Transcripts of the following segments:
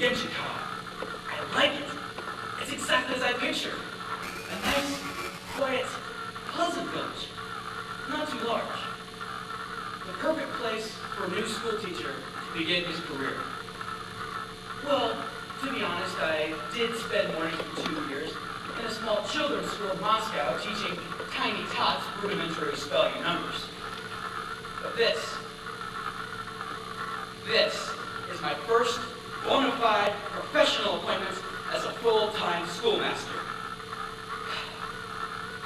Yenchikov. I like it. It's exactly as I pictured. A nice, quiet, pleasant village. Not too large. The perfect place for a new school teacher to begin his career. Well, to be honest, I did spend mornings for 2 years in a small children's school in Moscow teaching tiny tots rudimentary spelling and numbers. But this is my first bona fide professional appointment as a full-time schoolmaster.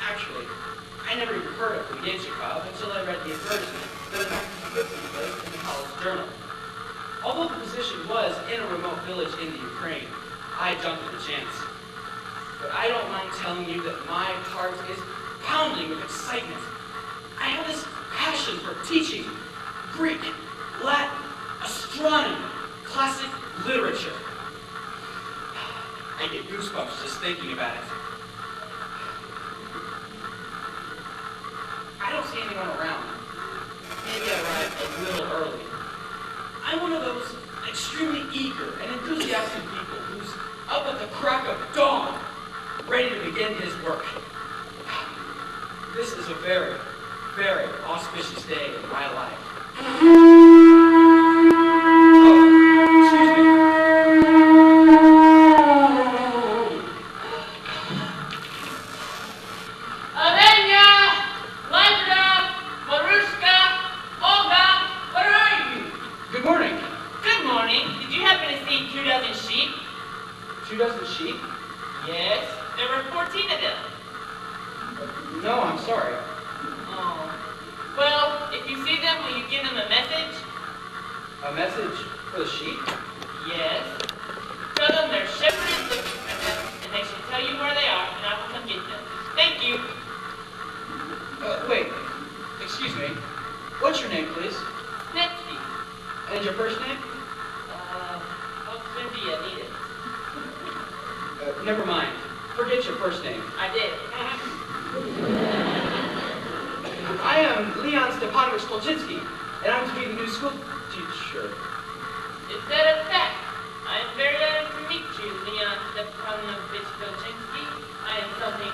Actually, I never even heard of Yenchikov until I read the advertisement that an active took place in the college journal. Although the position was in a remote village in the Ukraine, I jumped at the chance. But I don't mind telling you that my heart is pounding with excitement. I have this passion for teaching Greek, Latin, astronomy, classic literature. I get goosebumps just thinking about it. I don't see anyone around. Maybe I arrived a little early. I'm one of those extremely eager and enthusiastic people who's up at the crack of dawn, ready to begin his work. This is a very, very auspicious day in my life. Never mind. Forget your first name. I did. I am Leon Stepanovich Kolchinsky, and I'm to be the new school teacher. Is that a fact? I am very honored to meet you, Leon Stepanovich Kolchinsky. I am something.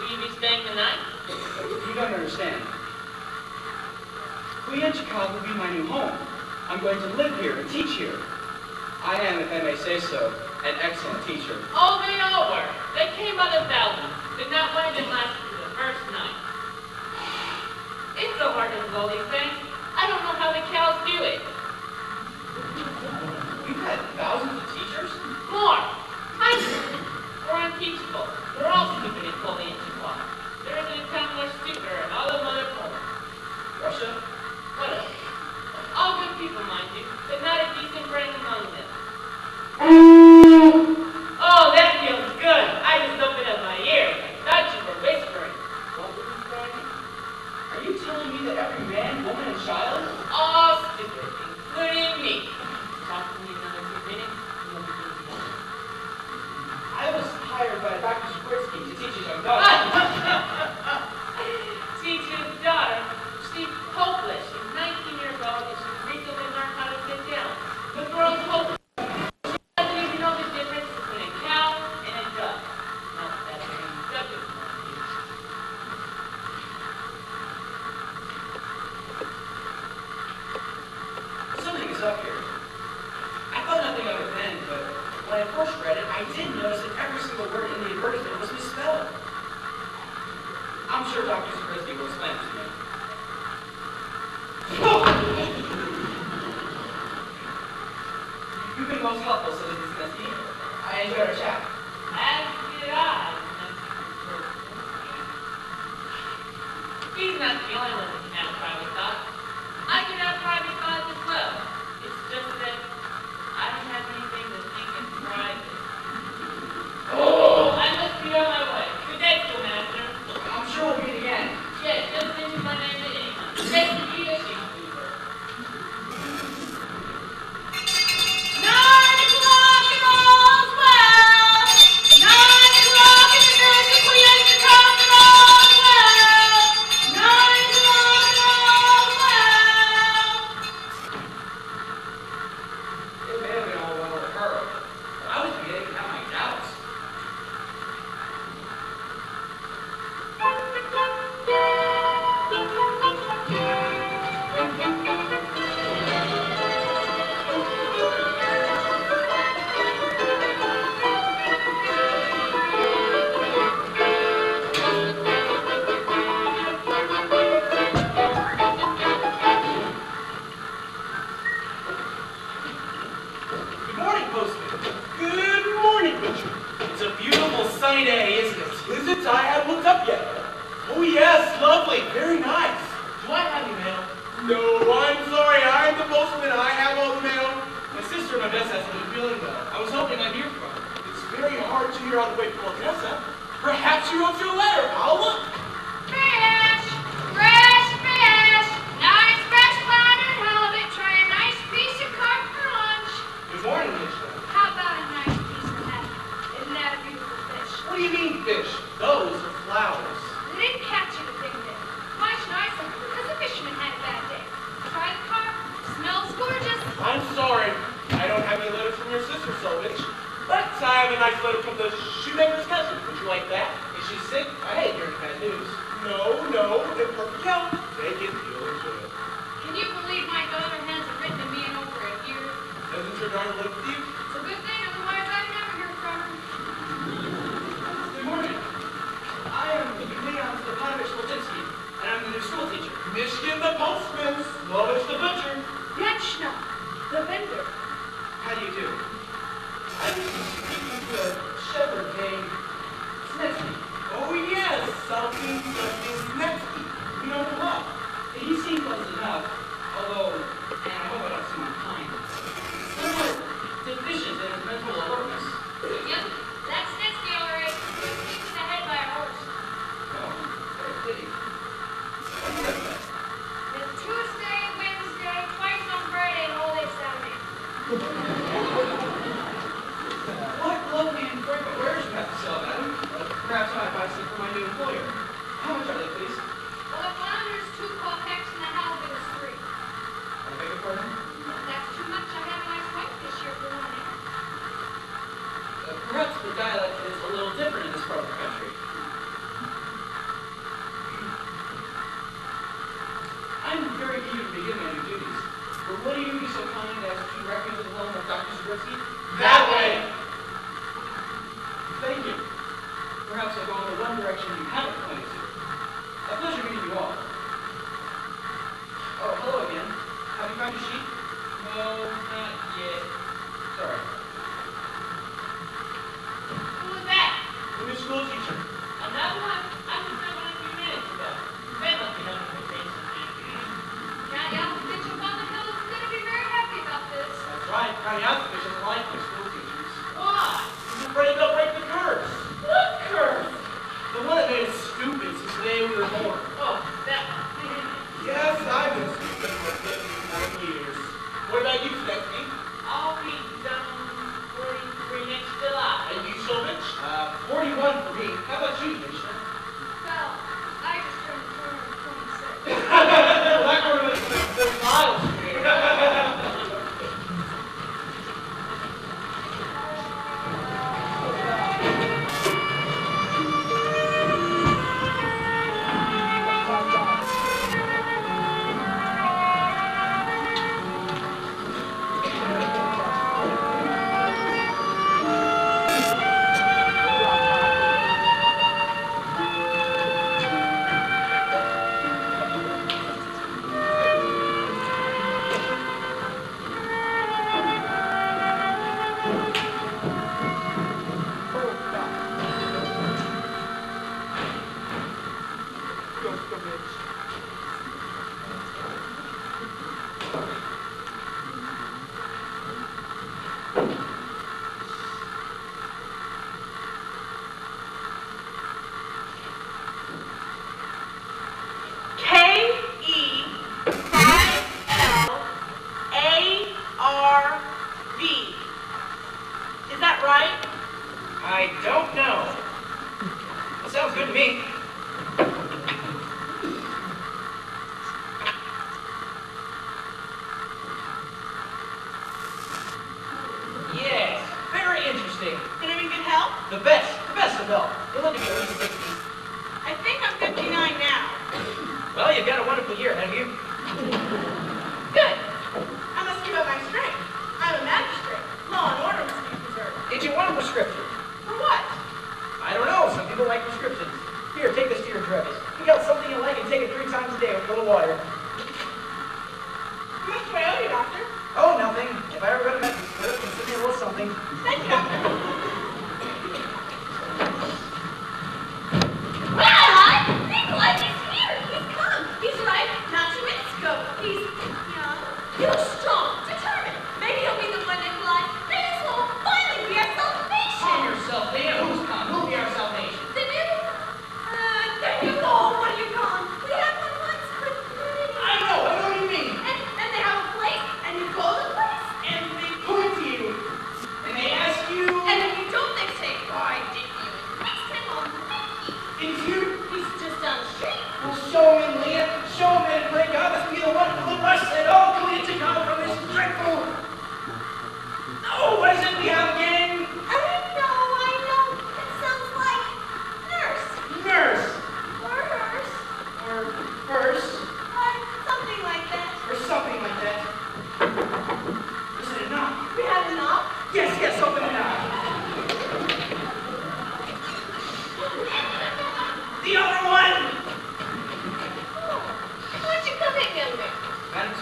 Will you be staying the night? You don't understand. Yenchikov will be my new home. I'm going to live here and teach here. I am, if I may say so, an excellent teacher. Oh, they all were. They came by the thousands, but not one of them lasted for the first night. It's so hard to do all these things. I don't know how the cows do it. You've had thousands of teachers? More. Hundreds. They're unteachable. They're all stupid and fully into plot. There isn't a town more stupider in all of Mother Poland. Russia? What else? All good people, mind you, but not a decent brain among them. Oh, that feels good. I just opened up my ears. I thought you were whispering. What were you saying? Are you telling me that every man, woman, and child? All stupid, including me. Talk to me another 2 minutes, and you'll begin to know. I was hired by Dr. Zabriskie to teach his young daughter. Teach his daughter? She's hopeless. She's 19 years old, and she's recently learned how to sit down. The girl's hopeless. Up here. I thought nothing of it then, but when I first read it, I did notice that every single word in the advertisement was misspelled. I'm sure Dr. Zabriskie will explain it to me. You've been most helpful, Citizen Zineski. I enjoyed our chat. As did I. He's not the only one that can have private thoughts. I can have private thoughts as well. Just that I don't have anything to think in private. Oh, I must be on my way. Good day, Schoolmaster. I'm sure we'll meet again. Yes, just mention my name to anyone. Take the key to Sheepweaver. 9 o'clock and all's well. Good morning, postman. Good morning, Butcher. It's a beautiful sunny day, isn't it? Is it? I haven't looked up yet. Oh, yes, lovely. Very nice. Do I have your mail? No, I'm sorry. I'm the postman. I have all the mail. My sister and Odessa hasn't been feeling well. I was hoping I'd hear from her. It's very hard to hear all the way from Odessa. Perhaps she wrote you a letter. I'll look. Fish! Fresh fish! Nice fresh platter halibut. Try a nice piece of carp for lunch. Good morning, Misha. How about a nice piece of that? Isn't that a beautiful fish? What do you mean, fish? Those are flowers. They didn't catch it a big bit. Much nicer because the fisherman had a bad day. Try the carp. Smells gorgeous. I'm sorry. I don't have any letters from your sister, Selvich. But I have a nice letter from the shoemaker's cousin. Would you like that? Is she sick? I hate hearing bad news. No, in perfect health. Take it, you'll enjoy it. Can you believe my daughter hasn't written to me in over a year? Doesn't your daughter live with you? It's a good thing, otherwise I'd never hear from her. Good morning. I am Leon Stepanovich Latinsky, and I'm the new school teacher. Michigan the postman, Slovich the butcher. Yachna, the vendor. How do you do? I'm speaking to a shepherd named Snetsky. Oh yes, something Snetsky. We know him well. He seemed pleasant enough, although, and I hope I don't seem unkind, somewhat deficient in his mental alertness. Yep, that's Snitsky all right. He was ahead by a horse. Oh, what a pity. What is that? It's Tuesday, Wednesday, twice on Friday, and all day Saturday. What lovely and fragrant wares you have to sell, madam. Perhaps I might buy some for my new employer. How much are they, please? Well, the flounder's 2 copecks and the halibut is 3. I beg your pardon? If that's too much, I have a nice white fish here for 1 hour. Perhaps the dialect is a little different in this part of the country. I'm very eager to begin my new duties. But will you be so kind as to direct me to the home of Dr. Zabriskie? That way! Thank you. Perhaps I'll go in the one direction you haven't pointed to. A pleasure meeting you all. Oh, hello again. Have you found your sheet? No, not yet. Sorry. Who was that? The new school teacher. Another one? I just sent one a few minutes ago. They must be having a vacation. Now, Yalkovich of Mother Hill is going to be very happy about this. That's right. Kraniakovich doesn't like new school teachers. Why? He's afraid they'll break the curse. What curse? The one that made us stupid since the day we were born. Oh, that one. Yes, I've been stupid for 54 years. What about you, Stephanie? I'll be done 43 next July. And you, Sovich? 41 for me. How about you, Misha? Well, I just turned the corner of 26. That one was the miles for me. K-E-L-A-R-V. Is that right? I don't know. It sounds good to me. Yes, very interesting. Can I be good help? The best of help. You'll look at me at least 60. I think I'm 59 now. Well, you've got a wonderful year, have you?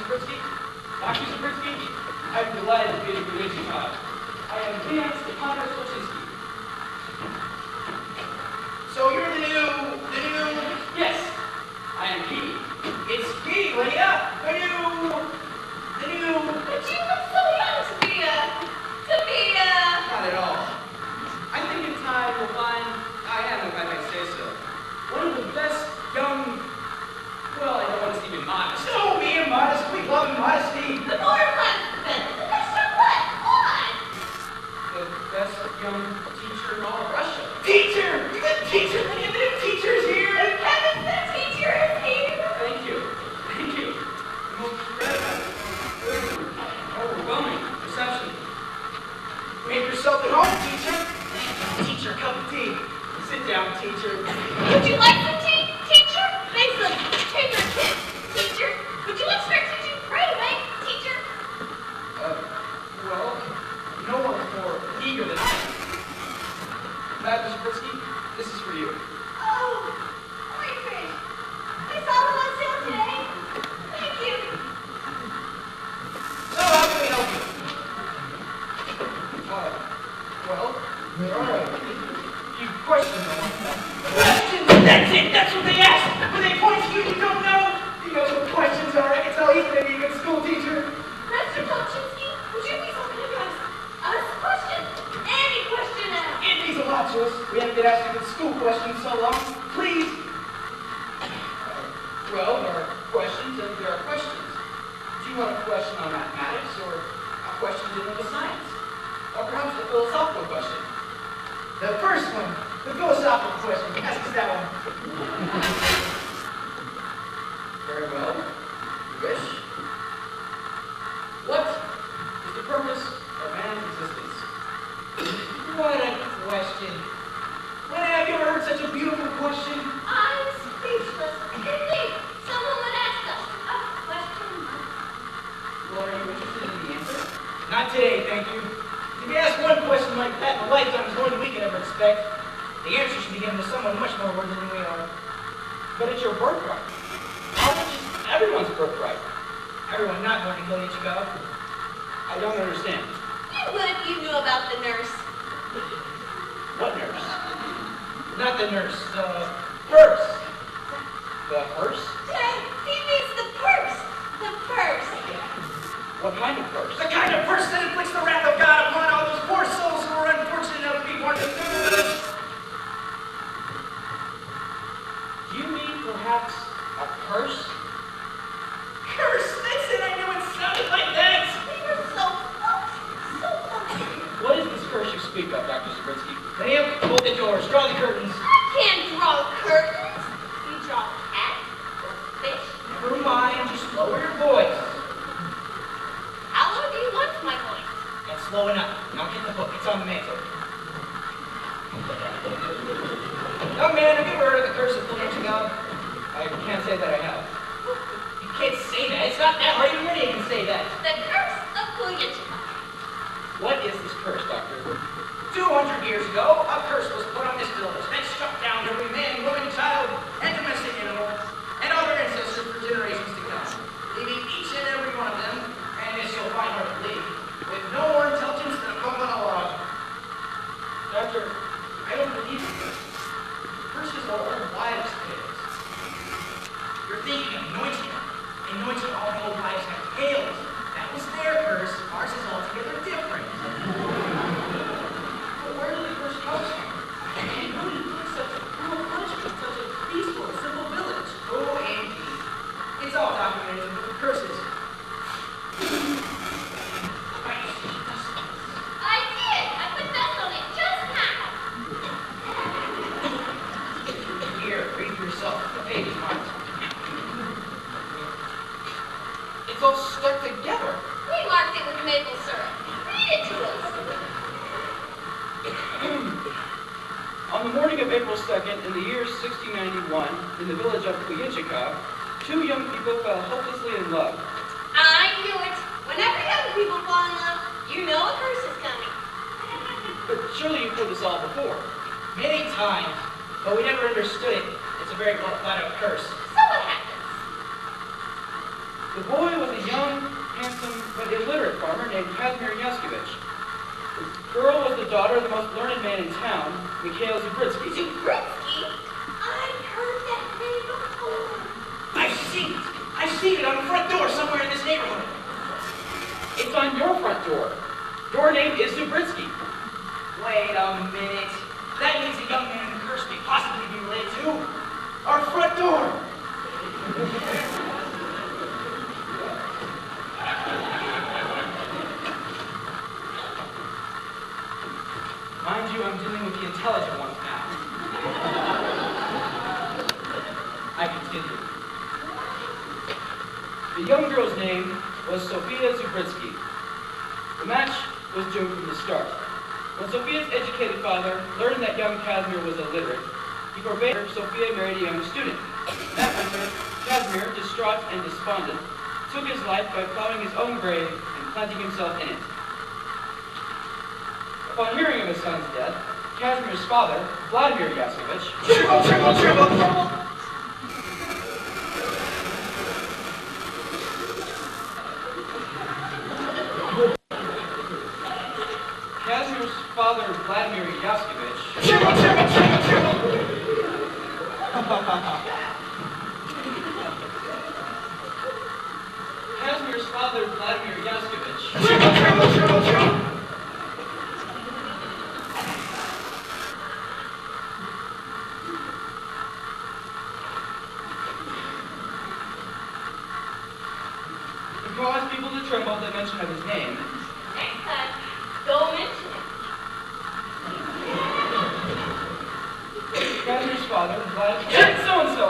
Zabritsky? Dr. Zabritsky? I'm delighted to be at your meeting, I am Evansville. So you're the new... Yes, I am he. It's he, Lydia. The new... But you look so young to be Not at all. I think in time you'll find I am, if I may say so, one of the best young... Well, I don't want to seem immodest. No, being modest. We love modesty. The motor class is better. The best young what? What? The best young teacher in all of Russia. Teacher! The teacher! The teacher's here! Kevin, the teacher is here. Thank you. Thank you. The most gratifying, overwhelming reception. Make yourself at home, teacher. Teacher, cup of tea. Sit down, teacher. Would you like some tea, teacher? Thanks, look. Take your kid, teacher. Would you like to start teaching right away, teacher? Well, no one's more eager than I am. Dr. Zabritsky, this is for you. Oh, Whitefish. I saw them on sale today. Thank you. So, how can we help you? Well, there are a few questions I want to ask. Questions! That's it! That's what they ask! When they point to you, you don't know! You know what questions are. It's how easy to be a good school teacher. Mr. Kolchinsky, would you be so kind to ask us a question? Any question at all. It means a lot to us. We haven't been asking good school questions so long. Please! Well, there are questions and there are questions. Do you want a question on mathematics or a question dealing with science? Or perhaps a philosophical question? The first one, the philosophical question. Ask us that one. Very well. You wish. What is the purpose of man's existence? What a question. When have you ever heard such a beautiful question? I'm speechless. Indeed, someone would ask us a question. Well, are you interested in the answer? Not today, thank you. To be asked one question like that in a lifetime is more than we can ever expect. The answer should be given to someone much more worthy than we are. But it's your birthright. Knowledge is everyone's birthright. Everyone not going to kill each other. I don't understand. You would if you knew about the nurse. What nurse? Not the nurse, the purse. The hearse? He means the purse. The purse. What kind of purse? The kind of purse that inflicts the wrath of God upon all those poor souls who are unfortunate enough to be born to Do you mean perhaps a curse? curse. That's it. I knew it sounded like that. We were so close. So close. What is this curse you speak of, Dr. Zabritsky? Liam, hold the doors. Draw the curtains. I can't draw curtains. You draw cats or fish. Never mind. Just lower your voice. How low do you want my voice? That's slow enough. Now get the book. It's on the mantle. Young man, have you ever heard of the curse of Pulitzer? I can't say that I have. You can't say that. It's not that hard. Even Lydia can say that. The curse of Pulitzer. What is this curse, Doctor? 200 years ago, a curse was put on this village that struck down every man, woman, child, and domestic animal, and all their ancestors for generations to come, leaving each and every one of them, and this you'll find hard to believe, with no more intelligence than a bump on a log. Doctor, I don't believe it. Curses are old wives' tales. You're thinking of anointing. Anointing all the old wives have tails. That was their curse. Ours is altogether different. but where did the curse come from? And who did put such a cruel punishment, such a peaceful, simple village? Oh, Andy. It's all documented in the book of curses. I did. I put dust on it just now. Here, read for yourself. The page is marked. It's all stuck together. We marked it with maple syrup. Read it to us. On the morning of April 2nd, in the year 1691, in the village of Kuyachika, two young people fell hopelessly in love. I knew it. Whenever young people fall in love, you know a curse is coming. But surely you've heard this all before. Many times, but we never understood it. It's a very well thought out curse. So what happens? The boy was a young, handsome, but illiterate farmer named Kazimir Yaskovich. The girl was the daughter of the most learned man in town, Mikhail Zubritsky. Zubritsky? I've heard that name before. I've seen it. I've seen it on the front door somewhere in this neighborhood. It's on your front door. Your name is Zubritsky. Wait a minute. That means a young man who cursed may possibly be related to our front door. Mind you, I'm dealing with the intelligent ones now. I continue. The young girl's name was Sophia Zubritsky. The match was doomed from the start. When Sophia's educated father learned that young Casimir was illiterate, he forbade her. Sophia married a young student. That winter, Casimir, distraught and despondent, took his life by plowing his own grave and planting himself in it. Upon hearing of his son's death, Casimir's father, Vladimir Yaskovich, triple! Casimir's father, Vladimir Yaskovich, Casimir's father, Vladimir Yaskovich, caused people to tremble at the mention of his name. Next time, don't mention it. Casimir's father, Vladimir, so-and-so,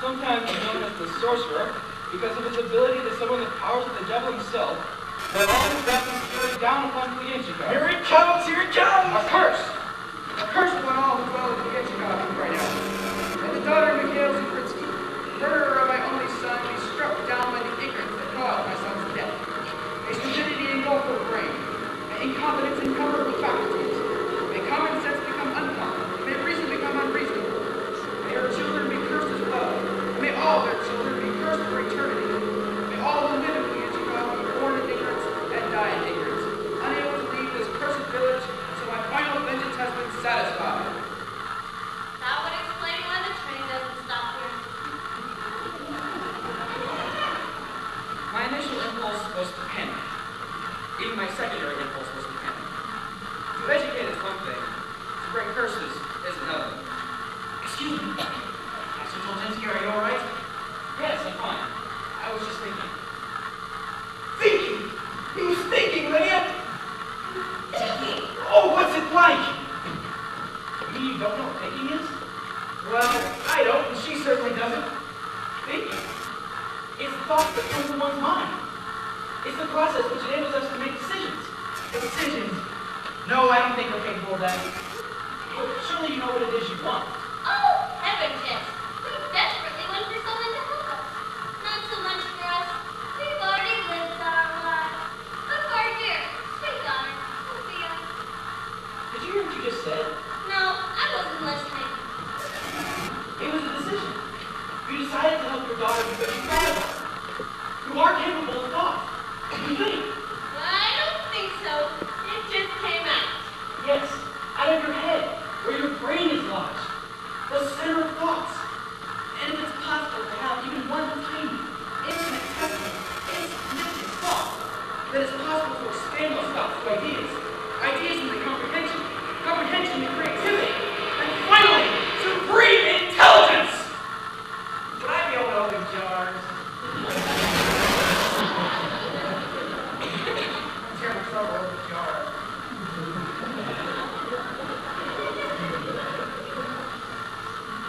sometimes known as the sorcerer, because of his ability to summon the powers of the devil himself, that all his weapons carried down upon Klienchikov. Here it comes! Here it comes! A curse! A curse upon all who dwell in Evansville right now. And the daughter of Mikhail Zubritsky, murderer of my only son, be struck down by the ignorance that caused my son's death. May stupidity engulf her brain. May incompetence encumber her faculties. May common sense become uncommon. May reason become unreasonable. May her children be cursed as well. And may all their children be cursed for eternity. May all who live in Klienchikov be born in ignorance and die in ignorance, unable to leave this cursed village until my final vengeance has been satisfied. That would explain why the train doesn't stop here. My initial impulse was to panic. Even my secondary impulse was to panic. To educate is one thing. To bring curses is another. Excuse me. Master Toltensky, are you all right? Yes, I'm fine. I was just thinking. Thinking! He was thinking, Lydia! Oh, what's it like? You mean you don't know what thinking is? Well, I don't, and she certainly doesn't. Thinking? It's thought that comes in one's mind. It's the process which enables us to make decisions. Decisions? No, I don't think we're capable of that. Well, surely you know what it is you want. Oh, heavens, yes. We desperately want for someone to help us. Not so much for us. We've already lived our lives. But for our dear, sweet daughter, Sophia. Did you hear what you just said? No, I wasn't listening. It was a decision. You decided to help your daughter because you thought about her. You are capable of thought. You think. I don't think so. It just came out. Yes, out of your head, where your brain is lodged. The center of thoughts. And if it's possible to have even one tiny, infinitesimal, insignificant thought, then it's possible to expand those thoughts to ideas. Ideas into comprehension. Comprehension to creativity. And finally, supreme intelligence! Would I be able to open jars? I'm having trouble opening jars.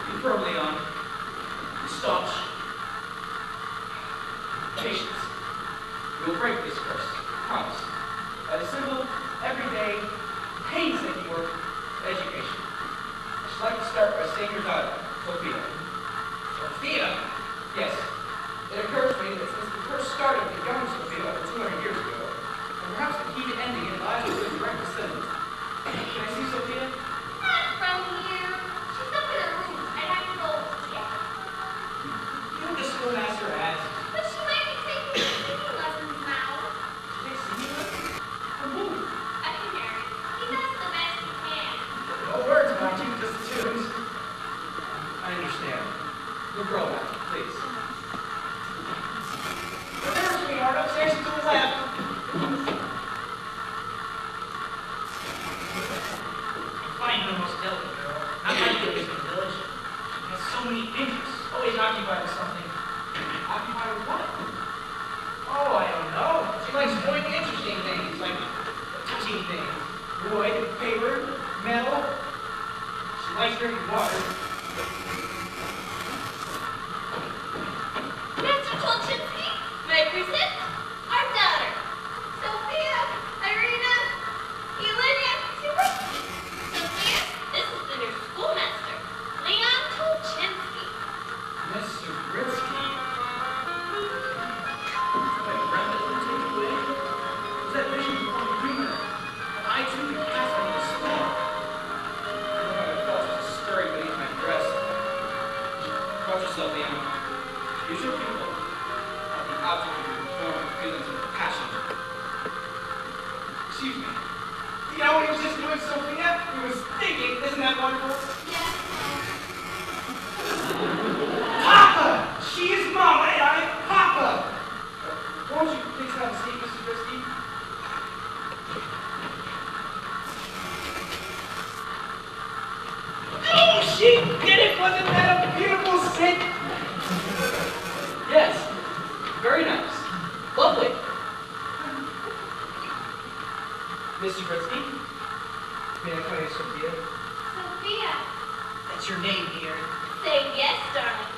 Be firmly on. Staunch. Patience. We will break this curse. Promise. By the simple, everyday, painstaking work of education. I should like to start by saying your daughter, Sophia. Sophia? Yes. It occurs to me that since the curse started with young Sophia over 200 years ago, and perhaps the key to ending it lies with a direct descendant. Can I see Sophia? Not from here. She's up in her room. I'd have to go get her. please. Remember, sweetheart, upstairs to the left. Fine, you're the most delicate girl. Not like you in the village. She has so many interests. Always occupied with something. Occupied with what? Oh, I don't know. She likes doing interesting things, like touching things. Wood, paper, metal. She likes drinking water. Mr. Tolchinsky, may I present our daughter, Sophia Irina Elenia Sibritsky. Sophia, this is the new schoolmaster, Leon Tolchinsky. Mr. Britsky. My breath doesn't take away. Was that vision before the dreamer? And I too can pass on the spell. I felt just stirring beneath my dress. Watch yourself, Leon. Usual people are the object of your warm feelings and passion. Excuse me. You know what he was just doing, Sophia? He was thinking, isn't that wonderful? Yes, Papa! She is Mama and I am Papa! Won't you please have a seat, Mrs. Britsky? Oh, she did it! Wasn't that a beautiful sit? Yes. Very nice. Lovely. Mr. Britsky? May I call you Sophia? Sophia. That's your name here. Say yes, darling.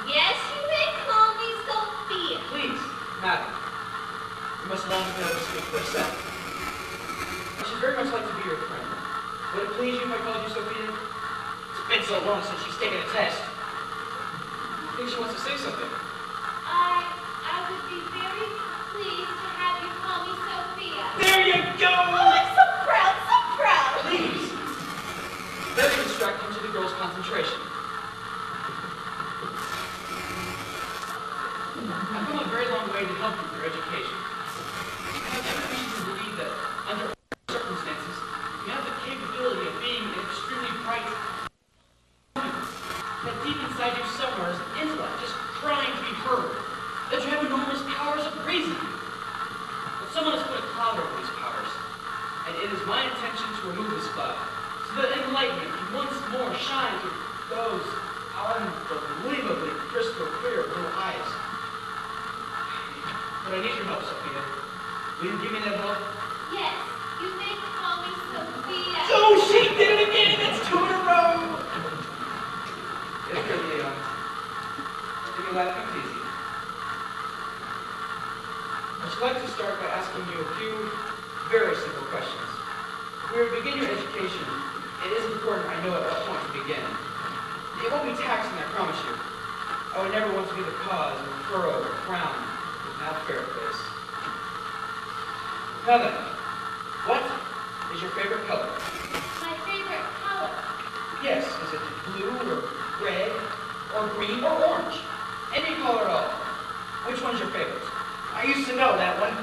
Yes, you may call me Sophia. Please, madam. You must long have been able to speak for herself. I should very much like to be your friend. Would it please you if I called you Sophia? It's been so long since she's taken a test. I think she wants to say something. I would be very pleased to have you call me Sophia. There you go! Oh, I'm so proud, so proud. Please! Very distracting to the girl's concentration. I've come a very long way to help you with your education. I have every reason to believe that, under circumstances, you have the capability of being an extremely bright woman. That deep inside you somewhere is an intellect just crying to be heard. That you have enormous powers of reason. But someone has put a cloud over these powers. And it is my intention to remove this cloud, so that enlightenment can once more shine through those unbelievably crystal clear blue eyes. But I need your help, Sophia. Will you give me that help? Yes, you may call me Sophia. Oh, she did it again! That's 2 in a row! It's good, Leon. If your life comes easy. I should like to start by asking you a few very simple questions. If we were to begin your education, it is important I know at what point to begin. It won't be taxing, I promise you. I would never want to be the cause of a furrow or frown with an fair face. Now then, what is your favorite color? My favorite color. Yes, is it blue or red or green or orange? Any color at all. Which one's your favorite? I used to know that one.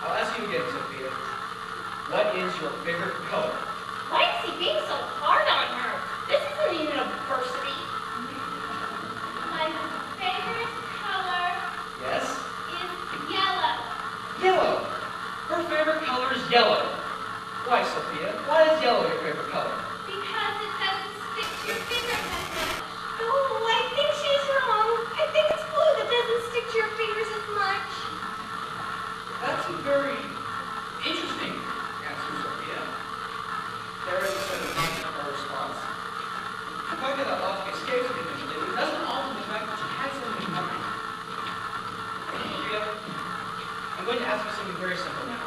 I'll ask you again, Sophia. What is your favorite color? Why is he being so hard on her? This isn't a university. My favorite color Yes? is yellow. Yellow. Her favorite color is yellow. Why, Sophia? Why is yellow your favorite color? Because it doesn't stick to your fingers as much. Oh, I think she's wrong. I think it's blue that doesn't stick to your fingers as much. That's a very interesting answer, Sophia. There is a certain function of her response. The fact that that logic escapes me initially, it doesn't alter the fact that she had something in mind. Sophia, I'm going to ask you something very simple now.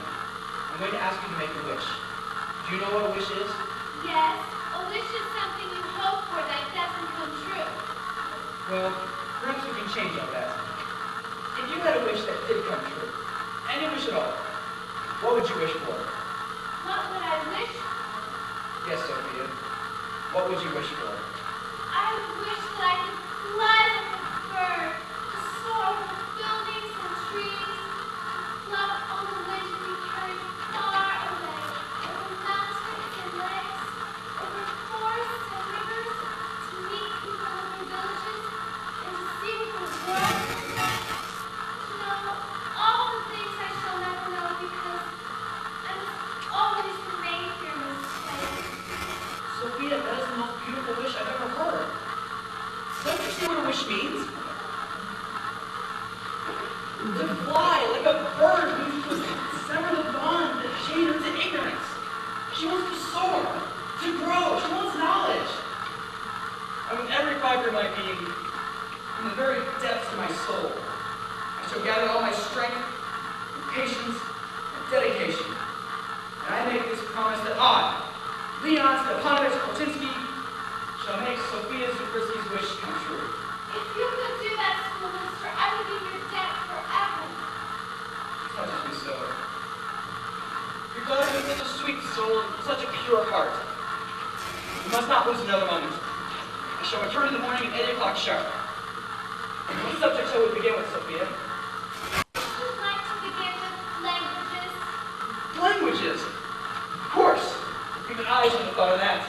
I'm going to ask you to make a wish. Do you know what a wish is? Yes, a wish is something you hope for that doesn't come true. Well, perhaps we can change all that. If you had a wish that did come true, any wish at all, what would you wish for? What would I wish for? Yes, Sophia. What would you wish for? I wish that I could fly like a bird, to soar over buildings and trees, to float on the wind and be carried far away, over mountains and lakes, over forests and rivers, to meet people in their villages, wish means. To fly like a bird who was sever the bond that chained her to ignorance. She wants to soar, to grow. She wants knowledge. And with every fiber of my being, in the very depths of my soul, I shall gather all my strength, patience, and dedication. And I make this promise that I, Leon Stepanovich Kolchinsky, shall make Sophia Zubritsky's wish come true. If you could do that, schoolmaster, I would be your debt forever. Touches me so. Your daughter has such a sweet soul and such a pure heart. You must not lose another moment. I shall return in the morning at 8 o'clock sharp. What subject shall we begin with, Sophia? Would like to begin with languages. Languages! Of course! Even I should have thought of that.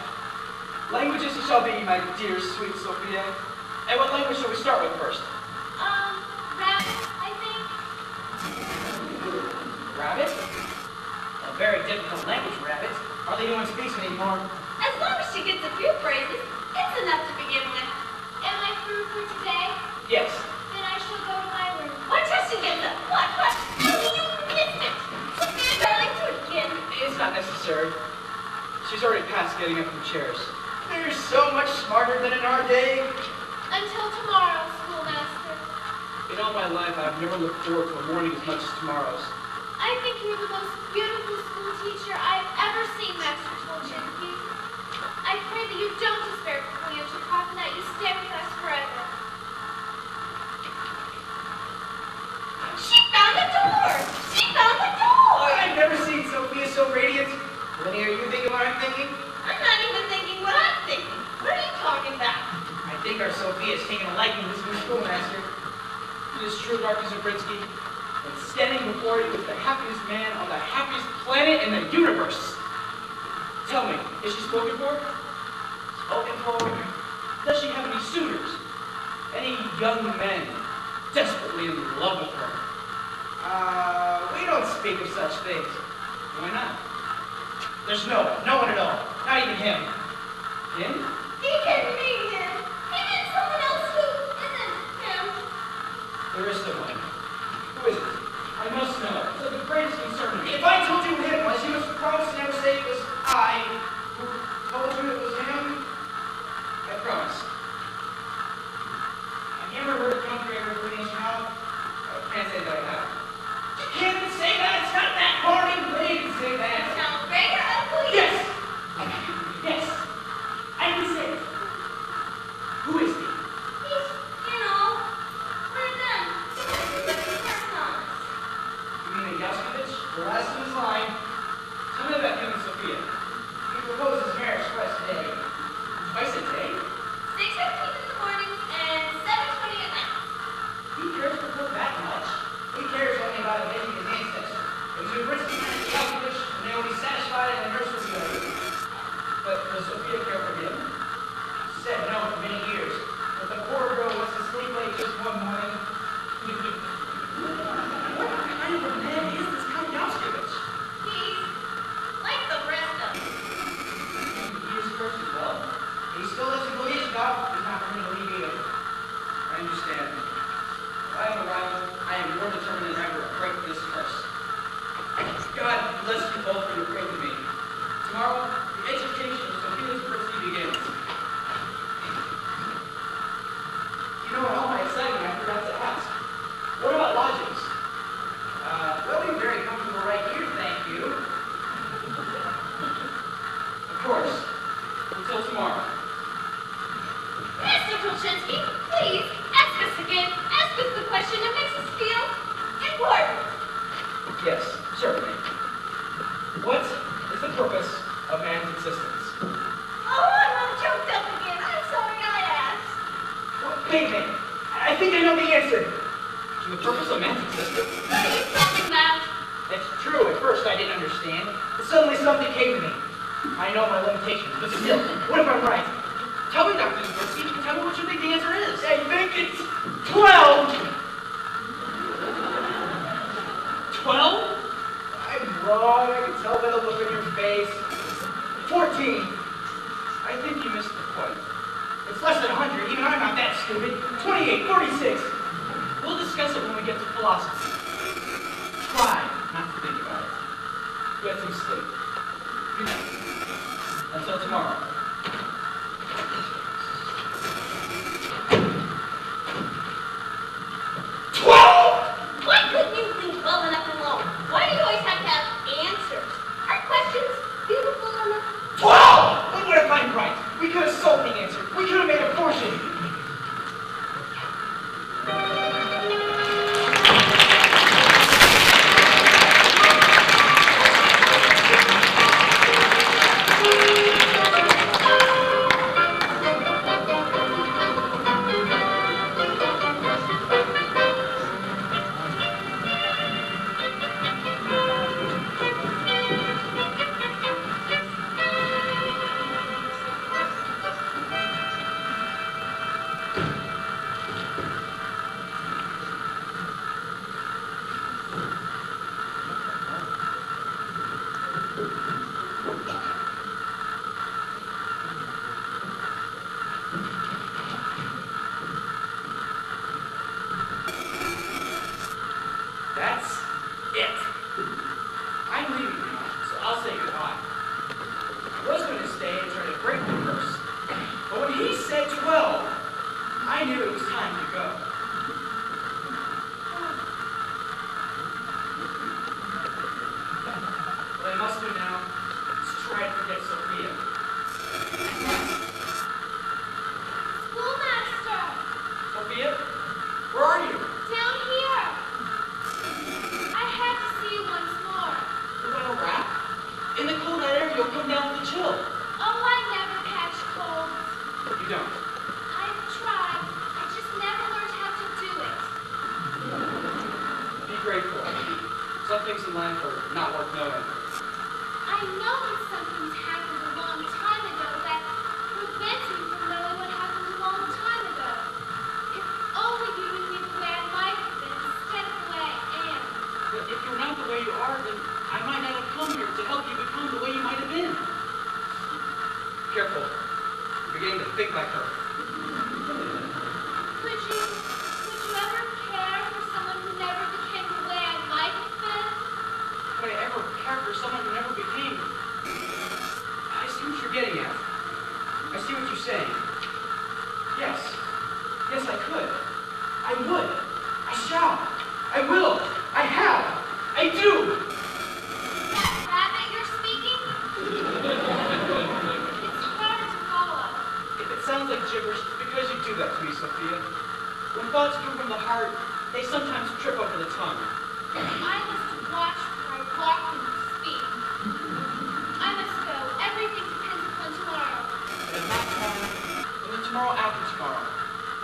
Languages it shall be, my dear, sweet Sophia. And what language shall we start with first? Rabbit, I think. Rabbit? A very difficult language, Rabbit. Hardly anyone speaks anymore. As long as she gets a few phrases, it's enough to begin with. Am I through for today? Yes. Then I shall go to my room. What has she get them? What? You missed it. Sophia, darling, do it again. It's not necessary. She's already past getting up from chairs. They're so much smarter than in our day. Until tomorrow, schoolmaster. In all my life, I've never looked forward to a morning as much as tomorrow's. I think you're the most beautiful school teacher I've ever seen, Master Tolchinsky. I pray that you don't despair quickly of Chicago and that you stay with us forever. She found the door! She found the door! I've never seen Sophia so radiant. Lenny, are you thinking what I'm thinking? I'm not even thinking what I'm thinking. What are you talking about? I think our Sophia is taking a liking to this new schoolmaster. It is true, Dr. Zubritsky, that standing before you is the happiest man on the happiest planet in the universe. Tell me, is she spoken for? Spoken for? Does she have any suitors? Any young men desperately in love with her? We don't speak of such things. Why not? There's no one at all. Not even him. Him? He can mean him. He means someone else who isn't him. There is someone. Who is it? I must know. It's of the greatest concern to me. If I told you him was, you must promise to never say it was I who told you it was him. I promise. Have you ever heard of country everything in Chicago? I can't say that I have. You can't say that. It's not that hard. Even they can say that. Now, big or ugly? Yes. Yes. I can say it. Who is he? He's, one of them. Persons. You mean Yaskovich? The last of his line. Tell me about him and Sophia. He proposes marriage twice a day. Twice a day? 6:15 in the morning and 7:20 at night. He cares for her that much? He cares only about avenging his ancestor. If Zubritsky and Yaskovich, and they will be satisfied and the nurse will be over. But does Sophia care for him? She said no for many years. But the poor girl wants to sleep late just one morning. What kind of a man is this Count Yaskovich? He's like the rest of us. He is cursed as well. He still lives in Goliathov. He's not going to leave either. I understand. If I am a rival, I am more determined than ever to break this curse. God bless you both for your faith in me. Tomorrow, the education of Sophia Zubritsky begins. You know, in all my excitement, I forgot to ask. What about lodgings? We'll be very comfortable right here, thank you. Of course. Until tomorrow. Master Tolchinsky, please, ask us again. Ask us the question that makes us feel important. Yes, certainly. What is the purpose of man's existence? Oh, I'm all choked up again. I'm sorry I asked. Well, wait a minute. I think I know the answer. To the purpose of man's existence? What are you talking about? That's true. At first I didn't understand. But suddenly something came to me. I know my limitations, but still, what if I'm right? Tell me, Dr. Zubritsky, tell me what you think the answer is. I think it's 12. 12? I'm wrong. I can tell by the look on your face. 14. I think you missed the point. It's less than 100. Even I'm not that stupid. 25. 28, 46. We'll discuss it when we get to philosophy. Try not to think about it. Get some sleep. Good night. Until tomorrow. Why couldn't you think well enough alone? Why do you always have to have answers? Are questions beautiful enough? 12! We would have gotten right. We could have sold the answer. We could have made a fortune. That's it. I'm leaving now, so I'll say goodbye. I was going to stay and try to break the curse, but when he said 12, I knew it was time to go. What I must do now is try to forget Sophia. Schoolmaster! Sophia, where are you? Down here! I had to see you once more. You want a wrap? In the cold night air, you'll come down with the chill. Oh, I never catch colds. You don't. I've tried. I just never learned how to do it. Be grateful. Some things in life are not worth knowing. I know that something's happened a long time ago that prevents me from knowing what happened a long time ago. If only you knew me the way I might have been instead of the way I am. But if you're not the way you are, then I might not have come here to help you become the way you might have been. Careful. You're beginning to think like her. Would you ever care for someone who never became the way I might have been? Would I ever care for someone who never became? I see what you're getting at. I see what you're saying. Yes. Yes, I could. I would. I shall. I will. I have. I do. That rabbit you're speaking? It's hard to follow. If it sounds like gibberish, it's because you do that to me, Sophia. When thoughts come from the heart, they sometimes trip over the tongue. I must watch where I walk and speak. I must go. Everything depends upon tomorrow. And if not tomorrow, then the tomorrow after tomorrow.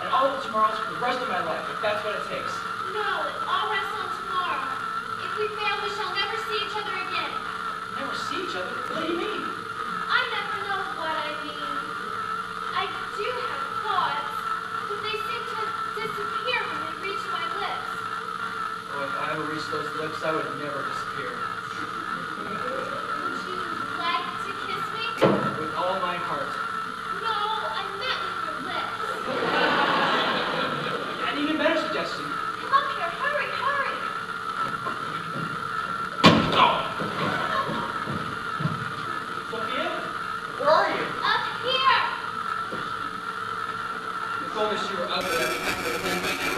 And all of the tomorrows for the rest of my life, if that's what it takes. No, it all rests on tomorrow. If we fail, we shall never see each other again. Never see each other? What do you mean? I never know what I mean. I do have thoughts, but they seem to disappear when they reach my lips. Oh, if I ever reached those lips, I would never disappear. Would you like to kiss me? With all my heart. No, I meant with your lips. An even better suggestion. Come up here, hurry, hurry. Sophia? Where are you? Up here. If only she were up there halfway home by now.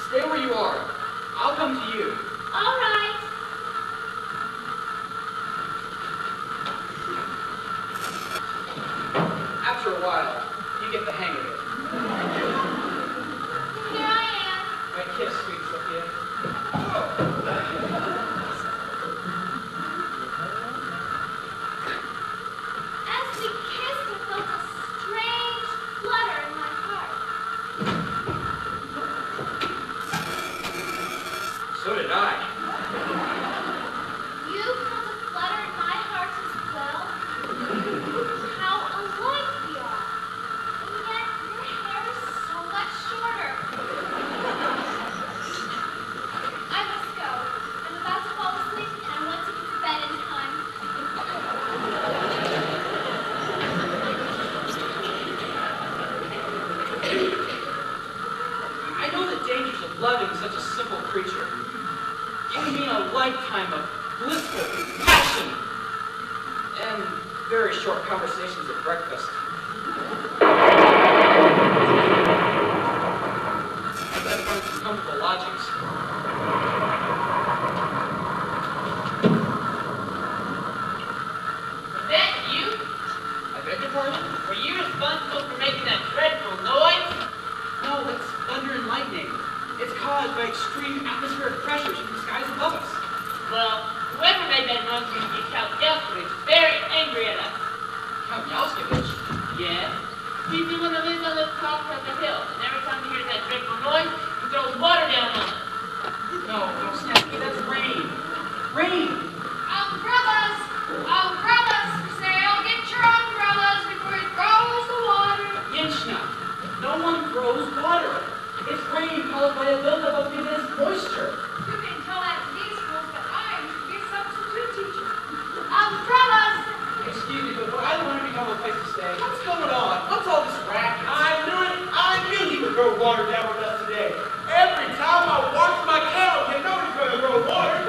Stay where you are. I'll come to you. I know the dangers of loving such a simple creature. It would mean a lifetime of blissful passion and very short conversations at breakfast. Let's find some comfortable lodgings. Was that you? I beg your pardon? Were you responsible for making that dreadful noise? No, that's thunder and lightning. It's caused by extreme atmospheric pressures from the skies above us. Well, whoever made that noise used to be Count Yelkovich, very angry at us. Count Yalskovich? Yes? He's the one that lives on the top of the hill, and every time he hears that dreadful noise, he throws water down on us. No, Snappy, that's rain. Rain! Umbrellas! Umbrellas for sale! Get your umbrellas before it throws the water! Yinchna, no one throws water. It's rain caused by a buildup of condensed moisture. You can tell that to these schools, but I used to be a substitute teacher. Umbrellas! Excuse me, but would either one of you have a place to stay? What's going on? What's all this racket? I knew it. I knew he would throw water down on us today. Every time I wash my cow, you know he's going to throw water.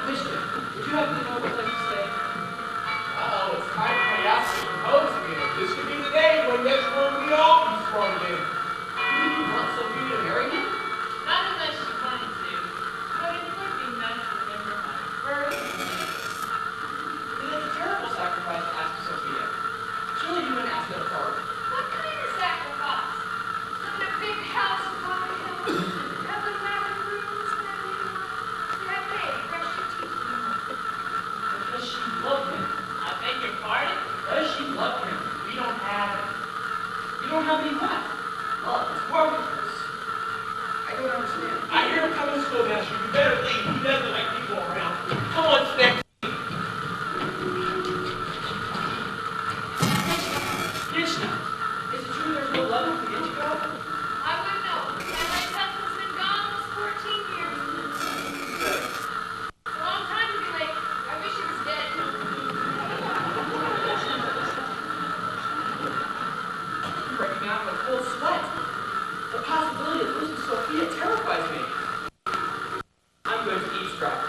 Mister, would you happen to know a place to stay? Uh-oh, it's time for the house to propose again. This could be the day when this room we all be thrown in. You want Sophia to marry me? Not unless she wanted to, but it would be nice to remember my first. Then it's a terrible sacrifice to ask Sophia. Surely you wouldn't ask that of her. What kind of sacrifice? Live in a big house upon a hill, have the lavender rooms and everything. To have May brush your teeth. Because she loved him. I beg your pardon? Because she loved him. We don't have it. You don't have any what? Love. It's worthless. I don't understand. I hear him coming, schoolmaster. You better leave. He doesn't like people around. Come on, Snack. Yinchna, is it true there's no love for Yinchko? I wouldn't know. My late husband's been gone almost 14 years. It's a long time to be late. I wish he was dead. You're breaking out in a cold sweat. The possibility of losing Sophia terrifies me. I'm going to eavesdrop.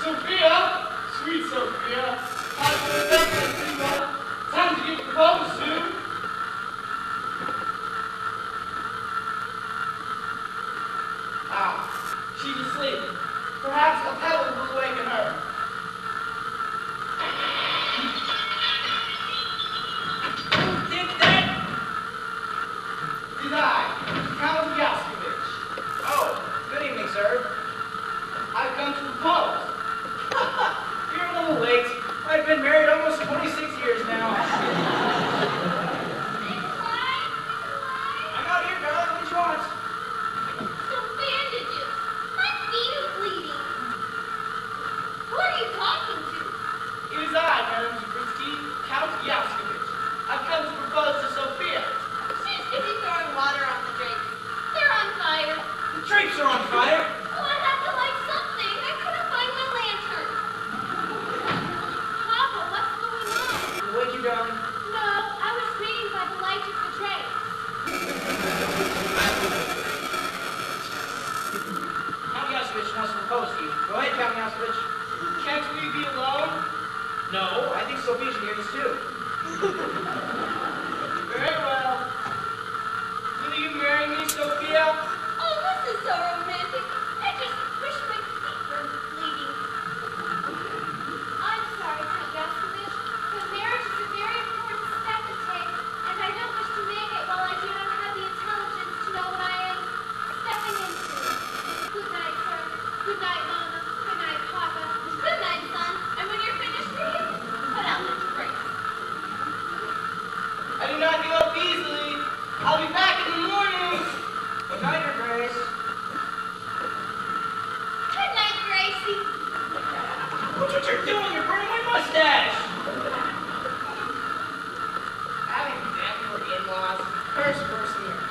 Sophia! Sweet Sophia! Time to get proposed to. She's asleep. Perhaps a pebble will awaken her. Who did that? Did I, Count Yalskovich. Oh, good evening, sir. I've come to propose. You're a little late. I've been married almost 26 years now. I'm out here, darling. What do you want? Some bandages. My feet are bleeding. Who are you talking to? It is I, Madame Zabriskie, Count Yalskovich. I've come to propose to Sophia. She's busy throwing water on the drapes. They're on fire. The drapes are on fire. Oh, I had to light something. I couldn't find my lantern. Papa, what's going on? Wake you, darling. No, I was reading by the light of the drapes. Count Yalskovich wants to propose to you. Go ahead, Count Yalskovich. Can't we be alone? No, I think Sophia should hear this too. Very well. Will you marry me, Sophia? Oh, this is so romantic. I just wish my feet were bleeding. I'm sorry, Count Yaskovich, but marriage is a very important step to take, and I don't wish to make it while I do not have the intelligence to know what I am stepping into. Good night, sir. Good night, Mama. Good night, Papa. Good night, son. And when you're finished reading, put out the drapes. I do not give up easily. I'll be back in the morning. Good night, Your Grace. Good night, Gracie. What's what you're doing? You're burning my mustache. Having family or in-laws, first person here.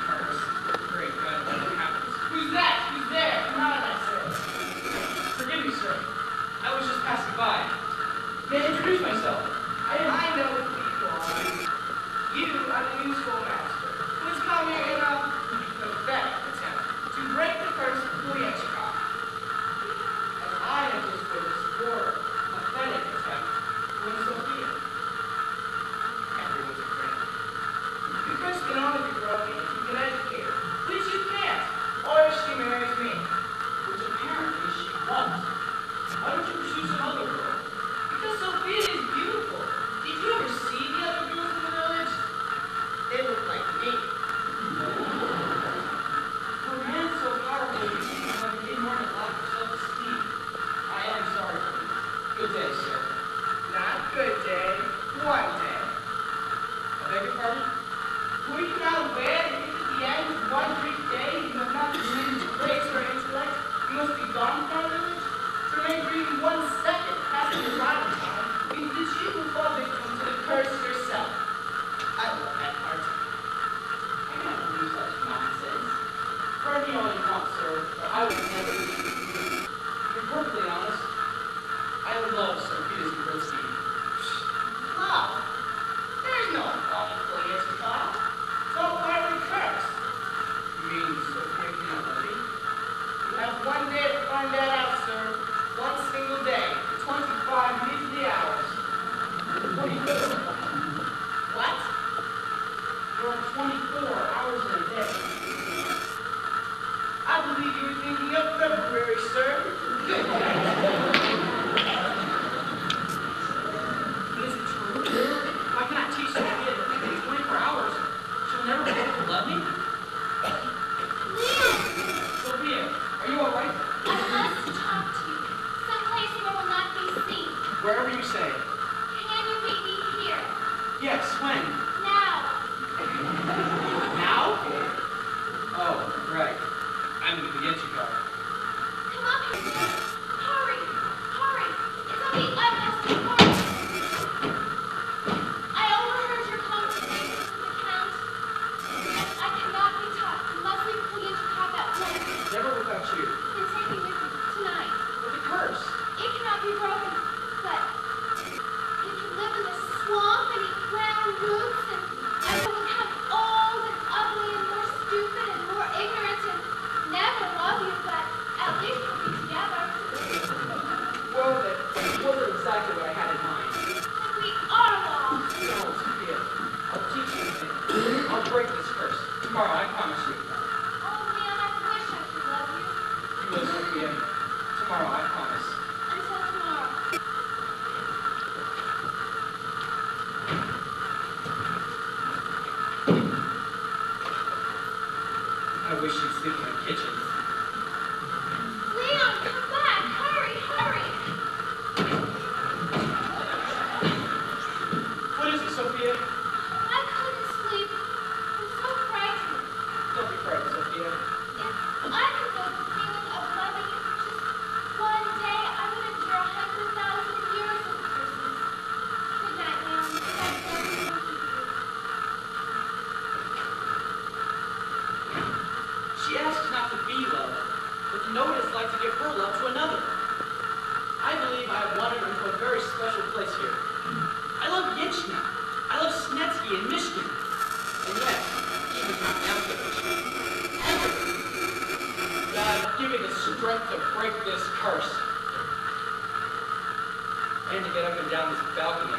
me all you want, sir, but I would never leave. To be perfectly honest, I love Sophia's Britsky. Love. There's no longing for you, child. Don't let me curse. You mean Sophia cannot love you? You have one day to find that out, sir. One single day. 25 measly hours. 24. What? There are 24 hours in a day. I believe you were thinking of February, sir. But is it true? Why can I teach Sophia that in 24 hours she'll never be able to love me? Leon, Sophia, are you alright? I must talk to you. Someplace where we'll not be seen. Wherever you say. Can you meet me here? Yes, when? Now. Now? Oh, right. I'm the Yankee car. Come up here. Hurry. Hurry. It's on the utmost importance. I overheard your conversation with the Count. I cannot be taught. You must leave Koyinchikov at once. Never without you. And take me with you tonight. But the curse. It cannot be broken, but you can live in the swamp and eat brown roots, and I will become old and ugly and more stupid and more ignorant and never love you, but at least we'll be together. Well, that wasn't exactly what I had in mind. And we are lost. No, Sophia, I'll teach you a thing. I'll break this curse. Tomorrow, I promise you. Oh, man, I wish I could love you. You will, Sophia. Tomorrow, I promise. Until tomorrow. I wish you'd sleep in the kitchen. Leon, come back. Hurry, hurry. What is it, Sophia? I couldn't sleep. I'm so frightened. Don't be frightened, Sophia. If I could know the feeling of loving you for just one day, I would endure 100,000 years of existence. Good night, Leon. God bless you and keep you. She asks not to be loved, but to know what it's like to give her love to another. I believe I have wandered into a very special place here. I love Yichna. I love Snetsky and Michigan. And yet, even not Evansville. God, give me the strength to break this curse. And to get up and down this balcony.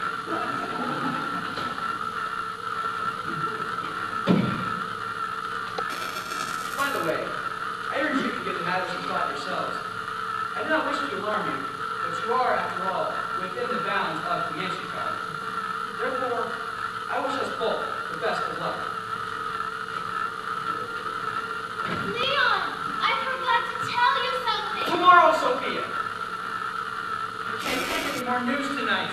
By the way, I urge you to get the matters of thought yourselves. I do not wish to alarm you, but you are, after all, within the bounds of the Yankee card. Therefore, I wish us both the best of luck. Leon, I forgot to tell you something. Tomorrow, Sophia! I can't take any more news tonight.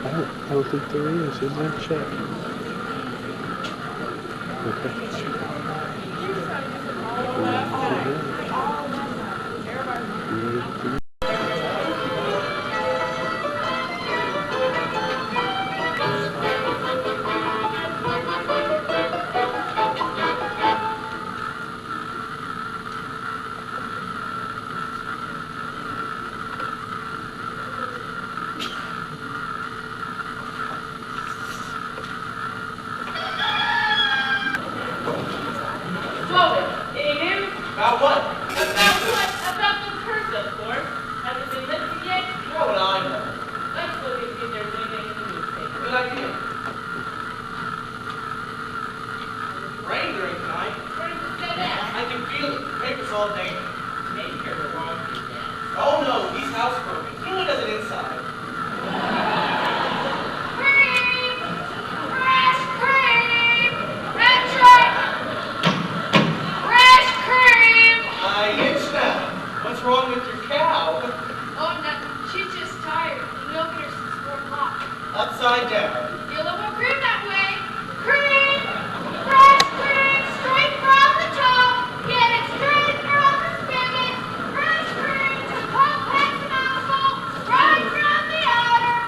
I don't think there is there? Check. Okay. About what? About what? About the curse, of course. Has it been lifted yet? How would I know? Let's look and see if there's anything in the newspaper. Good idea. Rain during the night. Where does it say that? I can feel it. Papers all day. Maybe you're the one who did. Oh no, he's housebroken. He only does it inside. Cream! Fresh cream! Red truck! Fresh cream! Yichna, what's wrong with your cow? Oh, nothing. She's just tired. You know her since 4 o'clock. Upside down. You'll have more cream that way. Cream! Fresh cream! Straight from the top! Get it straight from the spigot! Fresh cream! Just pump past the mouthful! Right from the outer!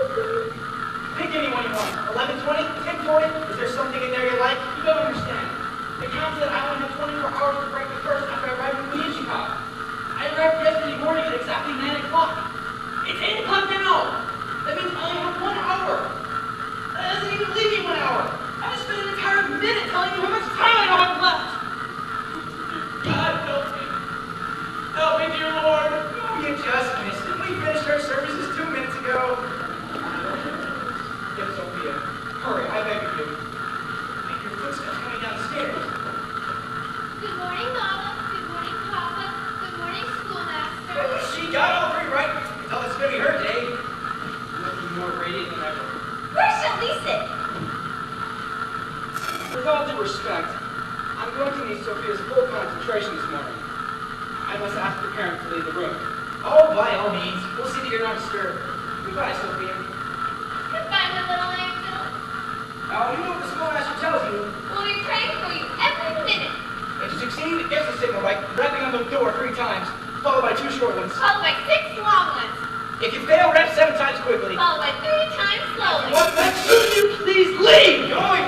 Pick anyone you want. 11:20, 10:40. Is there something in there you like? You don't understand. The count said I only have 24 hours to break the curse after I arrived in Chicago. I arrived yesterday morning at exactly 9 o'clock. It's 8 o'clock now. That means I only have 1 hour. That doesn't even leave me 1 hour. I just spent an entire minute telling you how much time I have left. God help me. Help me, dear Lord. Oh, you just missed it. We finished our services 2 minutes ago. Yes, Sophia. Hurry, I beg of you. Make your footsteps coming down the stairs. Good morning, Mama. Good morning, Papa. Good morning, Schoolmaster. Oh, she got all 3 right. Tell it's going to be her day. Looking more radiant than ever. Where shall we sit? With all due respect, I'm going to need Sophia's full concentration this morning. I must ask the parents to leave the room. Oh, by all means. We'll see that you're not disturbed. Goodbye, Sophia. Goodbye, my little angel. Now, you know what the schoolmaster tells you. We'll be praying for you every minute. If you succeed, it gets the signal right, rapping on the door 3 times, followed by 2 short ones. Followed by 6 long ones. If you fail, rap 7 times quickly. Followed by 3 times slowly. What the should you please leave? Going.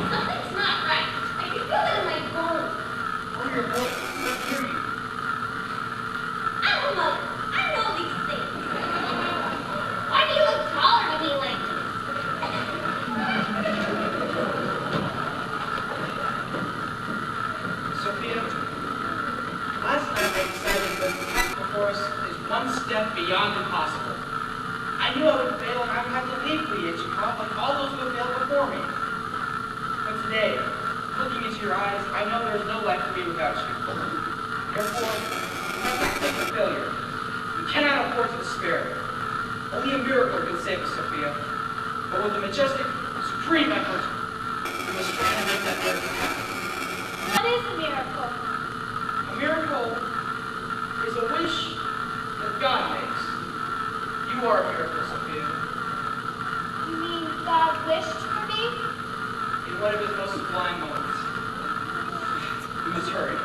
Something's not right. I can feel it in my bones. Oh, your voice. I can't hear you. I'm a mother. I know these things. Why do you look taller to me like this? Sophia, last night I decided that the task before us is 1 step beyond impossible. I knew I would fail and I would have to leave Chicago like all those who have failed before me. But today, looking into your eyes, I know there is no life for me without you. Therefore, you must not think of failure. You cannot afford to despair. Only a miracle can save us, Sophia. But with a majestic, supreme effort, we must try to make that miracle happen. What is a miracle? A miracle is a wish that God makes. You are a miracle, Sophia. You mean God wished for me? In one of his most sublime moments. We must hurry.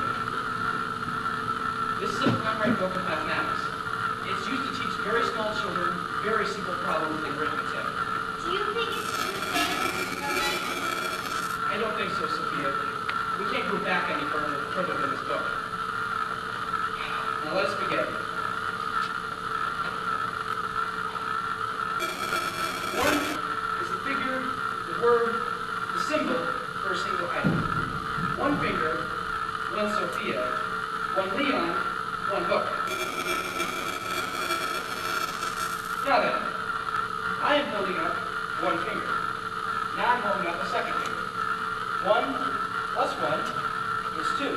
This is a primary book of mathematics. It's used to teach very small children very simple problems in arithmetic. Do you think it's too late? I don't think so, Sophia. We can't go back any further than this book. Now let us begin. 1 is the figure, the word, the symbol for a single item. 1 finger, 1 Sophia, 1 Leon, 1 book. Now then, I am holding up 1 finger. Now I'm holding up a 2nd finger. 1 plus 1 is 2.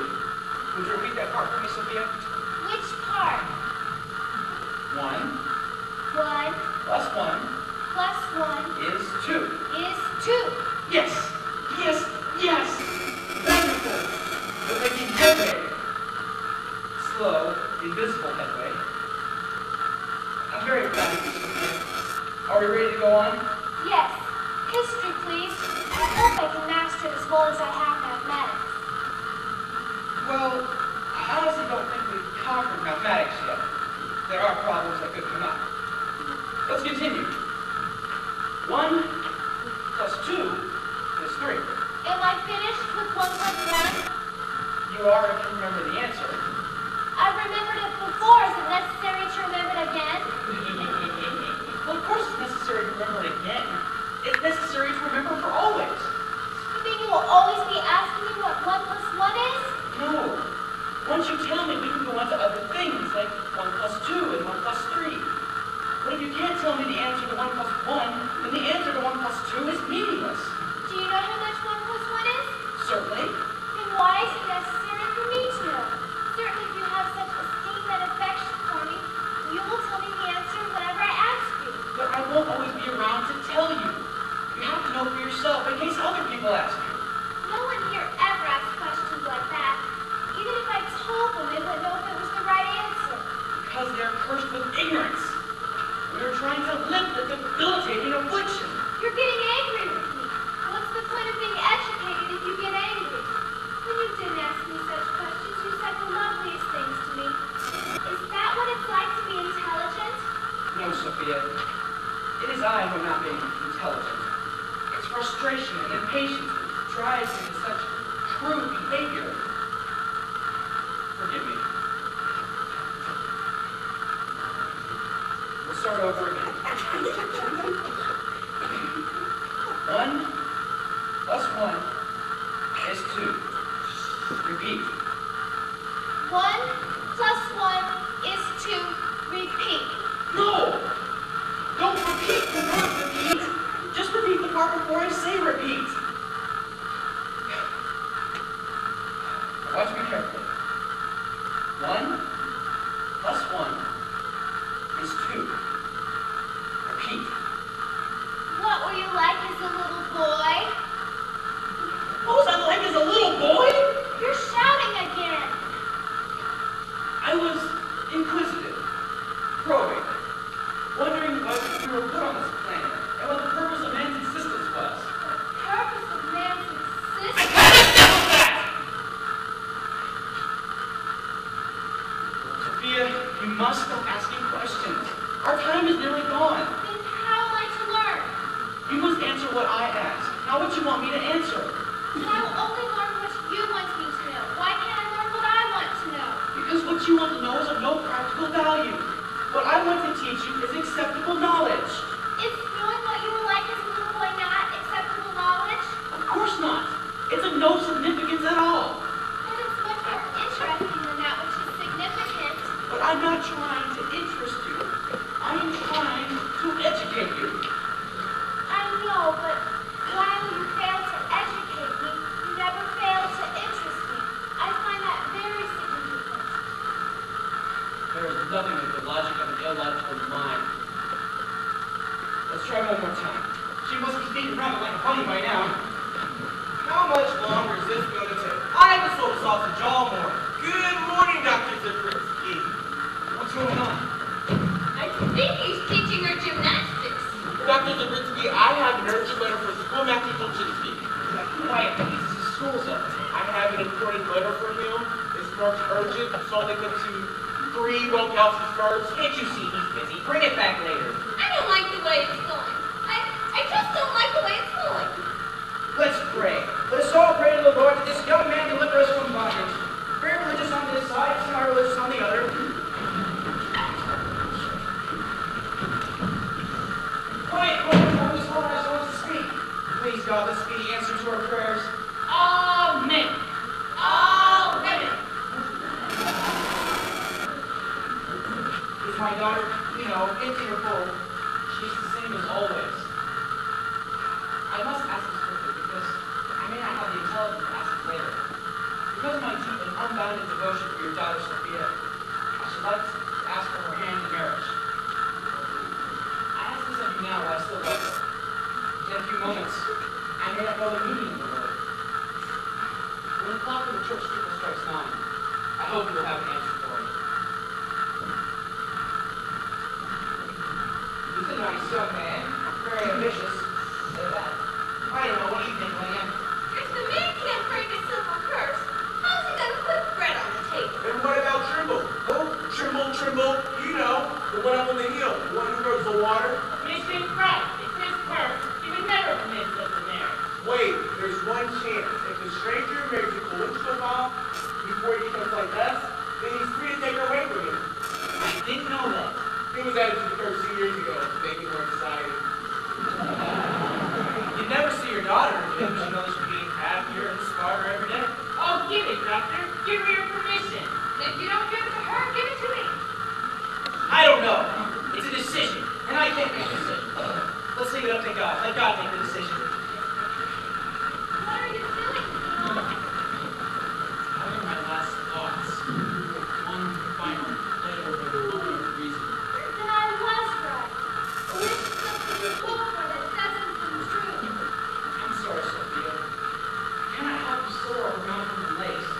Would you repeat that part for me, Sophia? Which part? 1 1 plus 1 plus 1 is 2. is 2. Yes! Yes! Yes! Wonderful! We're making headway. Slow, invisible headway. I'm very proud of you, Sophia. Are we ready to go on? Yes. History, please. I hope I can master it as well as I have mathematics. Well, I honestly don't think we've conquered mathematics yet. There are problems that could come up. Let's continue. 1 plus 2 is 3. Am I finished with 1 plus 1? You are if you remember the answer. I remembered it before. Is it necessary to remember it again? Well, of course it's necessary to remember it again. It's necessary to remember for always. You mean you will always be asking me what 1 plus 1 is? No. Once you tell me, we can go on to other things, like 1 plus 2 and 1 plus 3. But if you can't tell me the answer to 1 plus 1, then the answer to 1 plus 2 is meaningless. Do you know how much 1 plus 1 is? Certainly. Then why is it necessary for me to know? Certainly if you have such esteem and affection for me, you will tell me the answer whenever I ask you. But I won't always be around to tell you. You have to know for yourself in case other people ask you. No one here ever asks questions like that. Even if I told them, they wouldn't know if it was the right answer. Because they're cursed with ignorance. We are trying to lift the debilitating affliction. You're getting angry with me. What's the point of being educated if you get angry? When you didn't ask me such questions, you said the loveliest things to me. Is that what it's like to be intelligent? Sophia. It is I who am not being intelligent. It's frustration and impatience that drives me to such crude behavior. Forgive me. We'll start over again. 1 plus 1 is 2. Repeat. 1 plus 1 is 2. Repeat. No! Don't repeat the word repeat. Just repeat the part before I say repeat. Watch me carefully. 1 plus 1 is 2. Repeat. What were you like as a little boy? What was I like as a little boy? You're shouting again. I was inquisitive, probing, wondering why we were put on this planet and what the purpose of man's existence was. The purpose of man's I existence. can't stop that! Sophia, you must stop asking questions. Our time is nearly gone. Then how am I to learn? You must answer what I ask, not what you want me to answer. Then I will only learn what you want me to know. Why can't I learn what I want to know? Because what you want to know is of no practical value. What I want to teach you is acceptable knowledge. Is knowing what you were like as a little boy not acceptable knowledge? Of course not. It's of no significance at all. Then it's much more interesting than that which is significant. But I'm not trying to interest you. I am trying to educate you. I know, but while you fail to educate me, you never fail to interest me. I find that very significant. There is nothing like the logic of an illogical mind. Let's try one more time. She must be sneaking around like a bunny by now. How much longer is this going to take? I have a soul sausage all morning. Good morning, Dr. Zabritsky. What's going on? I think he's teaching her gymnastics. Dr. Zabritsky, I have an urgent letter for Schoolmaster Tulchinsky. Quiet, please. This is school's up. I have an important letter for him. It's marked urgent. It's only come to 3 Wilkhouses first. Can't you see he's busy? Bring it back later. I don't like the way it's going. I just don't like the way it's going. Let's pray. Let us all pray to the Lord that this young man deliver us from bondage. Very religious on this side, semi-religious on the other. Quiet, quiet, this Lord has wants to speak. Please, God, let's be the answer to our prayers. Amen. Amen. Is my daughter, empty or full? She's the same as always. I must ask this quickly because I may not have the intelligence to ask it later. Because of my deep and unbounded devotion for your daughter Sophia, I should like to ask for her hand in marriage. I ask this of you now while I still love her. In a few moments, I may not know the meaning of the word. When the clock of the church steeple strikes 9, I hope you will have an answer for me. He's a nice young man, very ambitious. I don't know, what do you think, Liam? If the man can't break a simple curse, how's he gonna put bread on the table? And what about Trimble? Oh, Trimble, you know, the one up on the hill, the one who grows the water. Mission Christ. It's his curse. He would never permit such a marriage. Wait, there's one chance. If the stranger marries a Calypso before he becomes like us, then he's free to take her away from him. I didn't know that. He was added to the curse 2 years ago to make it more exciting. You never see your daughter again. She knows she's being happier and smarter every day. Oh, give it, Doctor. Give her your permission. If you don't give it to her, give it to me. I don't know. It's a decision, and I can't make a decision. Let's leave it up to God. Let God make the decision. What are you doing? Having my last thoughts. One final, later, moment of reason. Then I was right. Wish something was over that doesn't come true. I'm sorry, Sophia. Can I help you store her mountain and lace?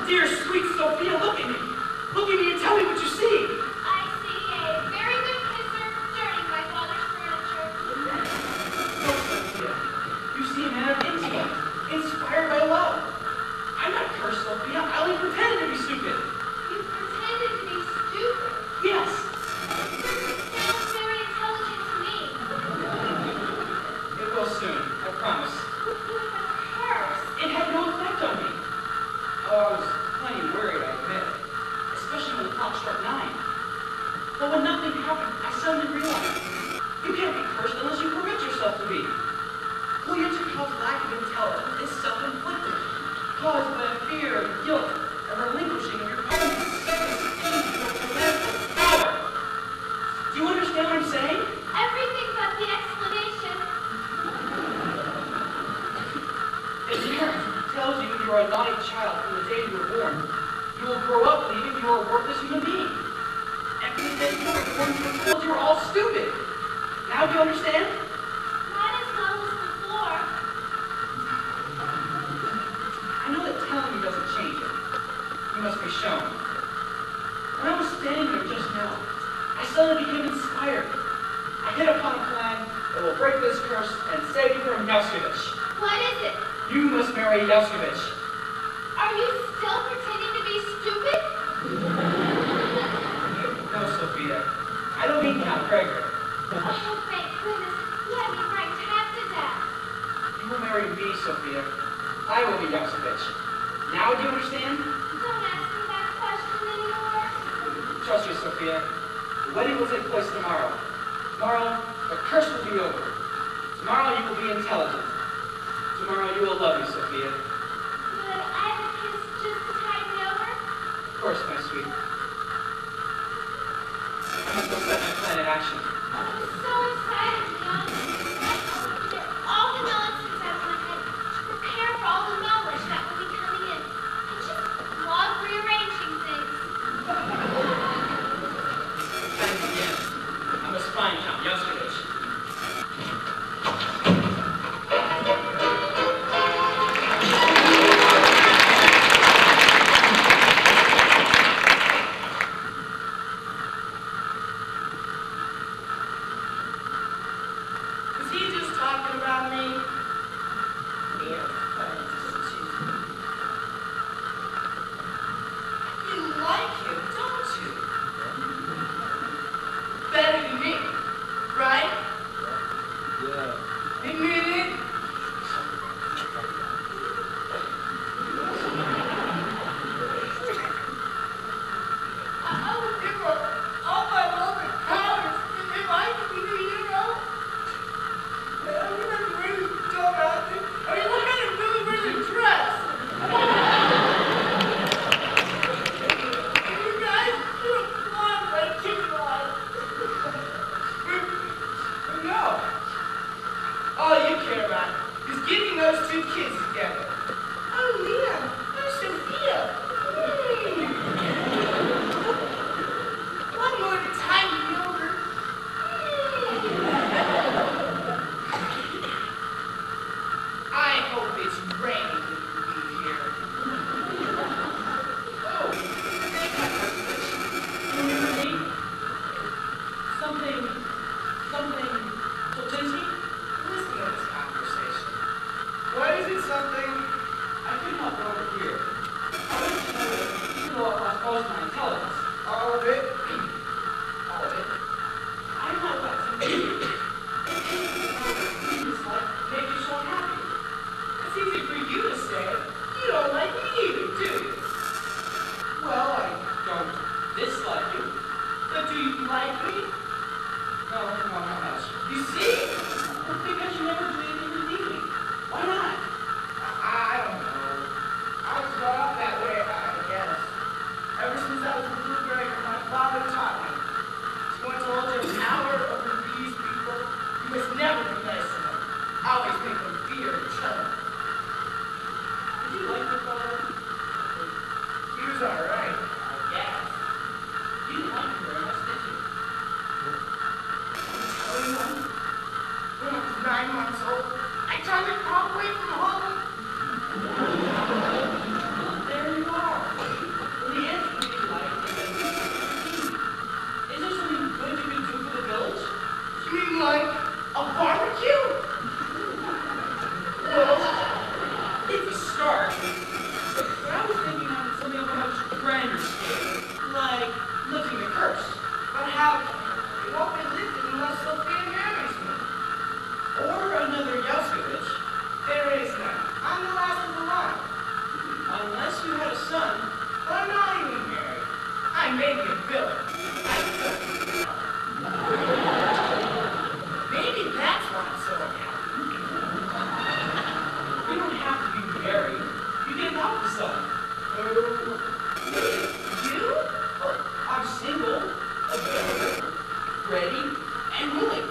dear, sweet Sophia, look at me. Look at me and tell me what you see. I see a very good kisser dirty my father's furniture. No, Sophia. You see a man of intellect, inspired by love. I'm not cursed, Sophia. I only pretended to be stupid. You pretended to be stupid. Yes. It sounds very intelligent to me. It will soon, I promise. But curse. It had no effect on me. Oh, I was plenty worried, I admit. Especially when the clock struck 9. But when nothing happened, I suddenly realized you can't be cursed unless you permit yourself to be. Kulyachakov's lack of intelligence is self-inflicted, caused by a fear of guilt and relinquishing of your own self-esteem for tyrannical power. Do you understand what I'm saying? Everything but the explanation. If the parent tells you you are a naughty child from the day you were born, you will grow up believing you are a worthless human being. And from the day you were born, you were told you were all stupid. Now do you understand? Not as well as before. I know that telling you doesn't change it. You must be shown. When I was standing there just now, I suddenly became inspired. I hit upon a plan that will break this curse and save you from Yaskovich. What is it? You must marry Yaskovich. Are you still pretending to be stupid? No, Sophia. I don't mean Count Gregor. Oh, thank goodness. Let me frightened half to death. You will marry me, Sophia. I will be Yaskovich. Now do you understand? Don't ask me that question anymore. Trust me, Sophia. The wedding will take place tomorrow. Tomorrow, the curse will be over. Tomorrow, you will be intelligent. Tomorrow, you will love me, Sophia. Could I have a kiss just to tide me over? Of course, my sweet. I must go set my plan in action. I'm so excited, Leon. I hope to get all the nonsense out of my head to prepare for all the knowledge that will be coming in. I just love rearranging things. Time begins. I must find Count Yaskovich. Is he just talking about me? Yeah, You like him, don't you? Better than me, right? Yeah. Admit it. I would give up all my love and powers if I could be the hero. I mean, that's really dumb outfit. I mean, look at him really wears a dress. You guys should have planned that chicken line. But no. All you care about is getting those two kids together. Oh, Leah. Oh, Sophia. One more to time you over. I hope it's raining when you leave here. Oh, you remember me? Something Toltinsky? Listen to this conversation. What is it, something? I couldn't help but overhear. I wanted to know that you lost most of my intelligence. All of it? All of it? I know that's something. This life made you so happy. It's easy for you to say. You don't like me either, do you? Well, I don't dislike you. But do you like me? No, not much. You see? Well, because you never do anything to leave me. Why not? I don't know. I was brought up that way, I guess. Ever since I was a little girl, my father maybe a villain. Maybe that's why I'm so unhappy. You don't have to be married. You can adopt a son. You? Well, I'm single, available, ready, and willing.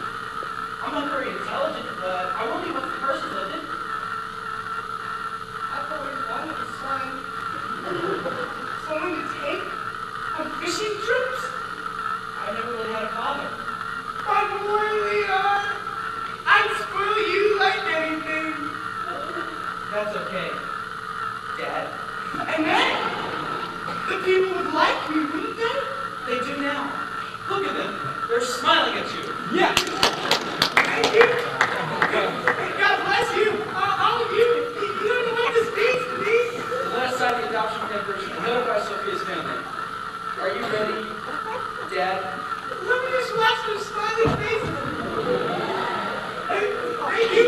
I'm not very intelligent, but I won't be what the person lived in. I've always wanted a son. Someone to take on fishing trips. I never really had a father. My boy Leon, I'd spoil you like anything. That's okay, Dad. And then, the people would like me, wouldn't they? They do now. Look at them. They're smiling at you. Yeah. Thank you. God bless you. All of you. You don't know what this means to me. Let us sign the adoption papers and notify Sophia's family. Are you ready, Dad? Let me just watch their smiling faces. Thank you.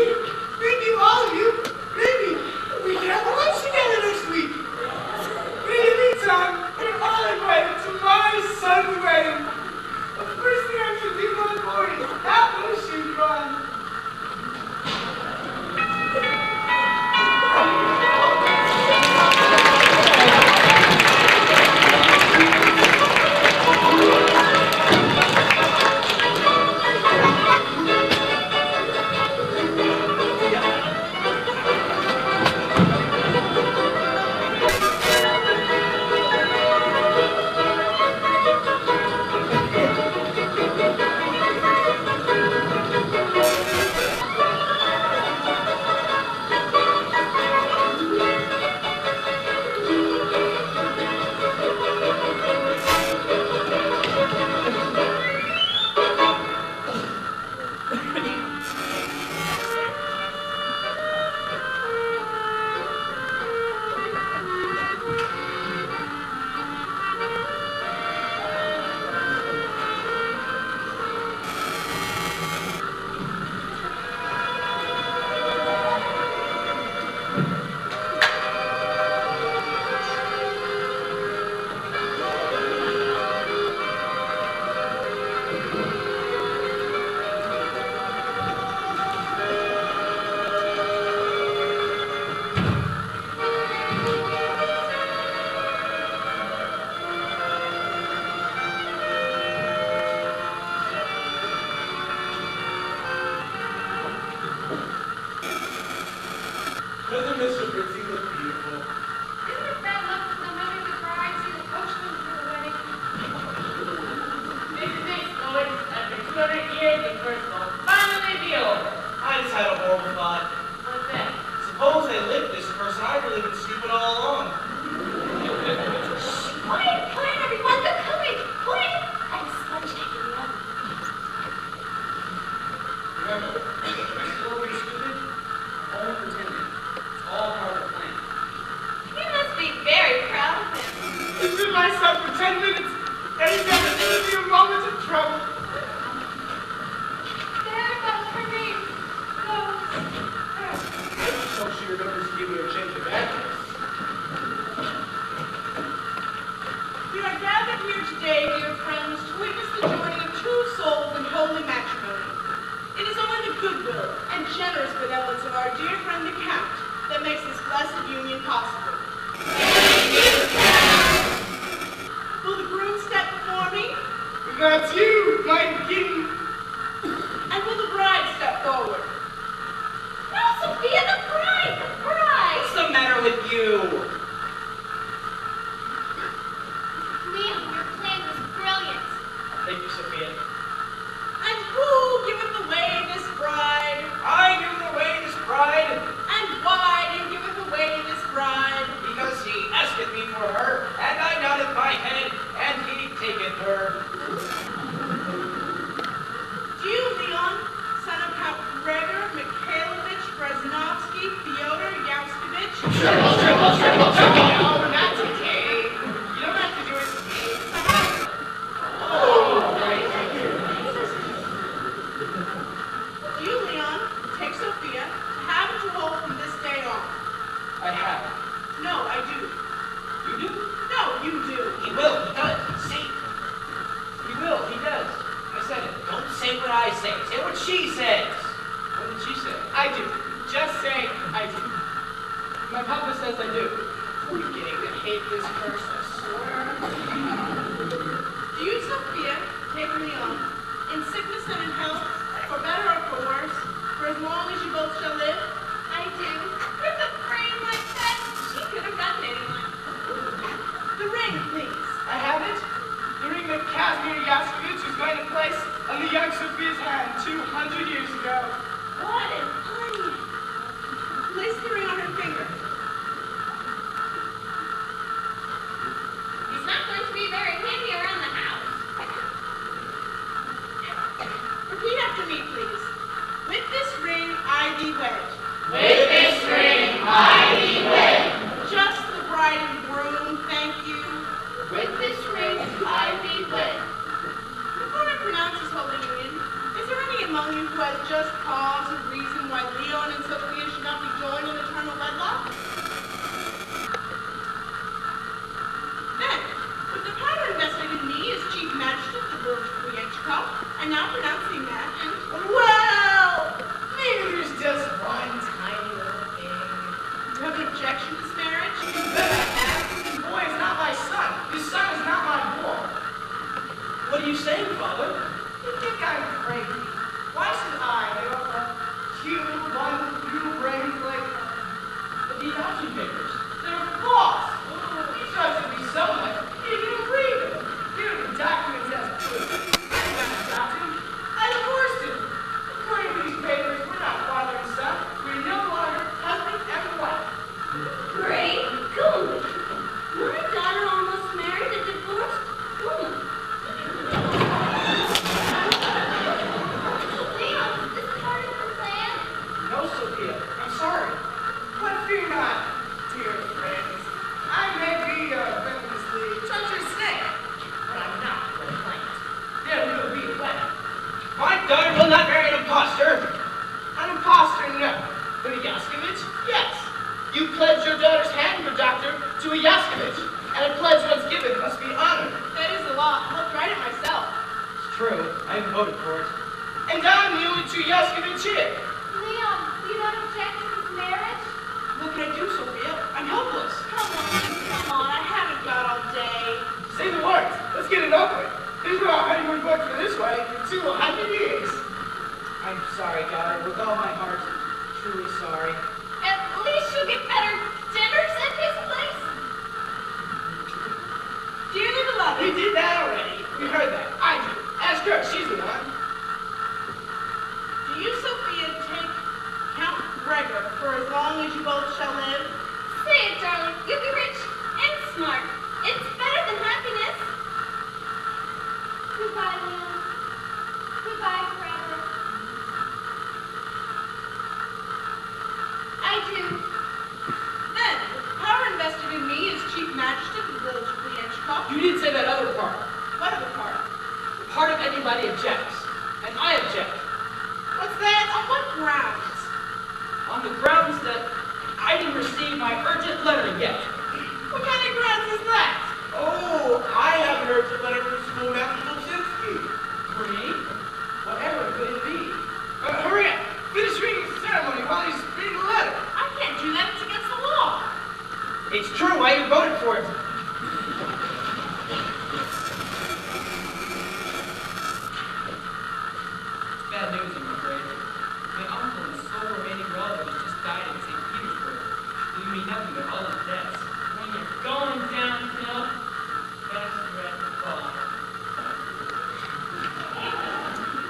Thank you, all of you. Maybe we can have lunch together next week. But in the meantime, you're all invited to my son's wedding. The first thing I should do on board is have those shoes on. Doesn't Mr. Fritzy look beautiful? Isn't it bad luck that no member of the bride see the coachman for the wedding? This is it, boys. After 200 years, the first will finally be over. I just had a horrible thought. What's that? Suppose I lived this person. I've really been stupid all along. Quiet, quiet, everyone. They're coming. Quiet. I have a sponge cake in the oven. Remember, still be stupid, only pretending. It's all part of the plan. You must be very proud of him. He's been my son for 10 minutes, and he's never given me a moment of trouble. Dad, that's her name. Rose. I just hope she remembers to give me a change of address. We are gathered here today, dear friends, to witness the joining of two souls in holy matrimony. It is only the goodwill and generous benevolence of our dear friend the Count that makes this blessed union possible. Will the groom step before me? That's you, my giddy. And will the bride step forward? No, Sophia, the bride, the bride. What's the matter with you? Liam, your plan was brilliant. Thank you, Sophia. And who giveth the way, this bride? I give the way, this bride. hate this curse, I swear. Do you, Sophia, take Leon, in sickness and in health, for better or for worse, for as long as you both shall live? I do. With a brain like that, she could have gotten anyone. The ring, please. I have it. The ring that Casimir Yaskovich was going to place on the young Sophia's hand 200 years ago. What an onion. Place the ring on her finger. He's not going to be very handy around the house. Repeat after me, please. With this ring, I thee wed. With this ring, I thee wed. Just the bride and groom, thank you. With this ring, I thee wed. Before I pronounce this holy union, is there any among you who has just cause or reason why Leon and Sophia should not be joined in eternal wedlock? Then, with the power invested in me as Chief Magistrate of the village of Kriyenchikov, I now pronounce thee man and... Well, maybe there's just one tiny little thing. Do you have an objection to this marriage? This boy is not my son. This son is not my boy. What are you saying, Father? You think I'm crazy? Why should I give up a cute one little brain like But the adoption papers. they're false? He trusted me so much, he didn't read them. Here are the documents as proof. I did not adopt him. I divorced him. According to these papers, we're not father and son. We're no longer husband and wife. Great goose. My daughter almost married a divorced woman. Leon, this is part of the plan. No, Sophia, I'm sorry. But fear not, dear friends. I may be a famously treacherous snake, but I'm not a plant. There will be a wedding. My daughter will not marry an impostor. An imposter, no. But a Yaskovich, yes. You pledged your daughter's hand, good doctor, to a Yaskovich, and a pledge once given must be honored. That is the law. I helped write it myself. It's true. I voted for it. And I'm the only true Yaskovich here. Leon, you don't object to this marriage? What can I do, Sophia? I'm helpless. Come on, I haven't got all day. Say the words. Let's get it over with. There's no honeymoon booked for this way in 200 years. I'm sorry, daughter. With all my heart. Truly sorry. At least you'll get better dinners at his place. Dearly beloved, We did that already. We heard that. I do. Ask her. She's the one. do you, Sophia, take Count Gregor for as long as you both shall live? Say it, darling. You'll be rich and smart. It's better than happiness. Goodbye, Leon. Goodbye forever. I do. Then, with the power invested in me as Chief Magistrate of the village of Kriyenchikov, You didn't say that other part. what other part? The part of anybody objects. And I object. What's that? On what grounds? On the grounds that I didn't receive my urgent letter yet. What kind of grounds is that? Oh, I haven't heard the letter from Schoolmaster Bolshinsky. For me? Whatever could it be? Hurry up. Finish reading the ceremony while he's reading the letter. I can't do that. It's against the law. It's true. I voted for it. Bad news, I'm afraid. My uncle and sole remaining relative has just died in St. Petersburg, leaving me nothing but all his debts. When you're going downhill, best red fog.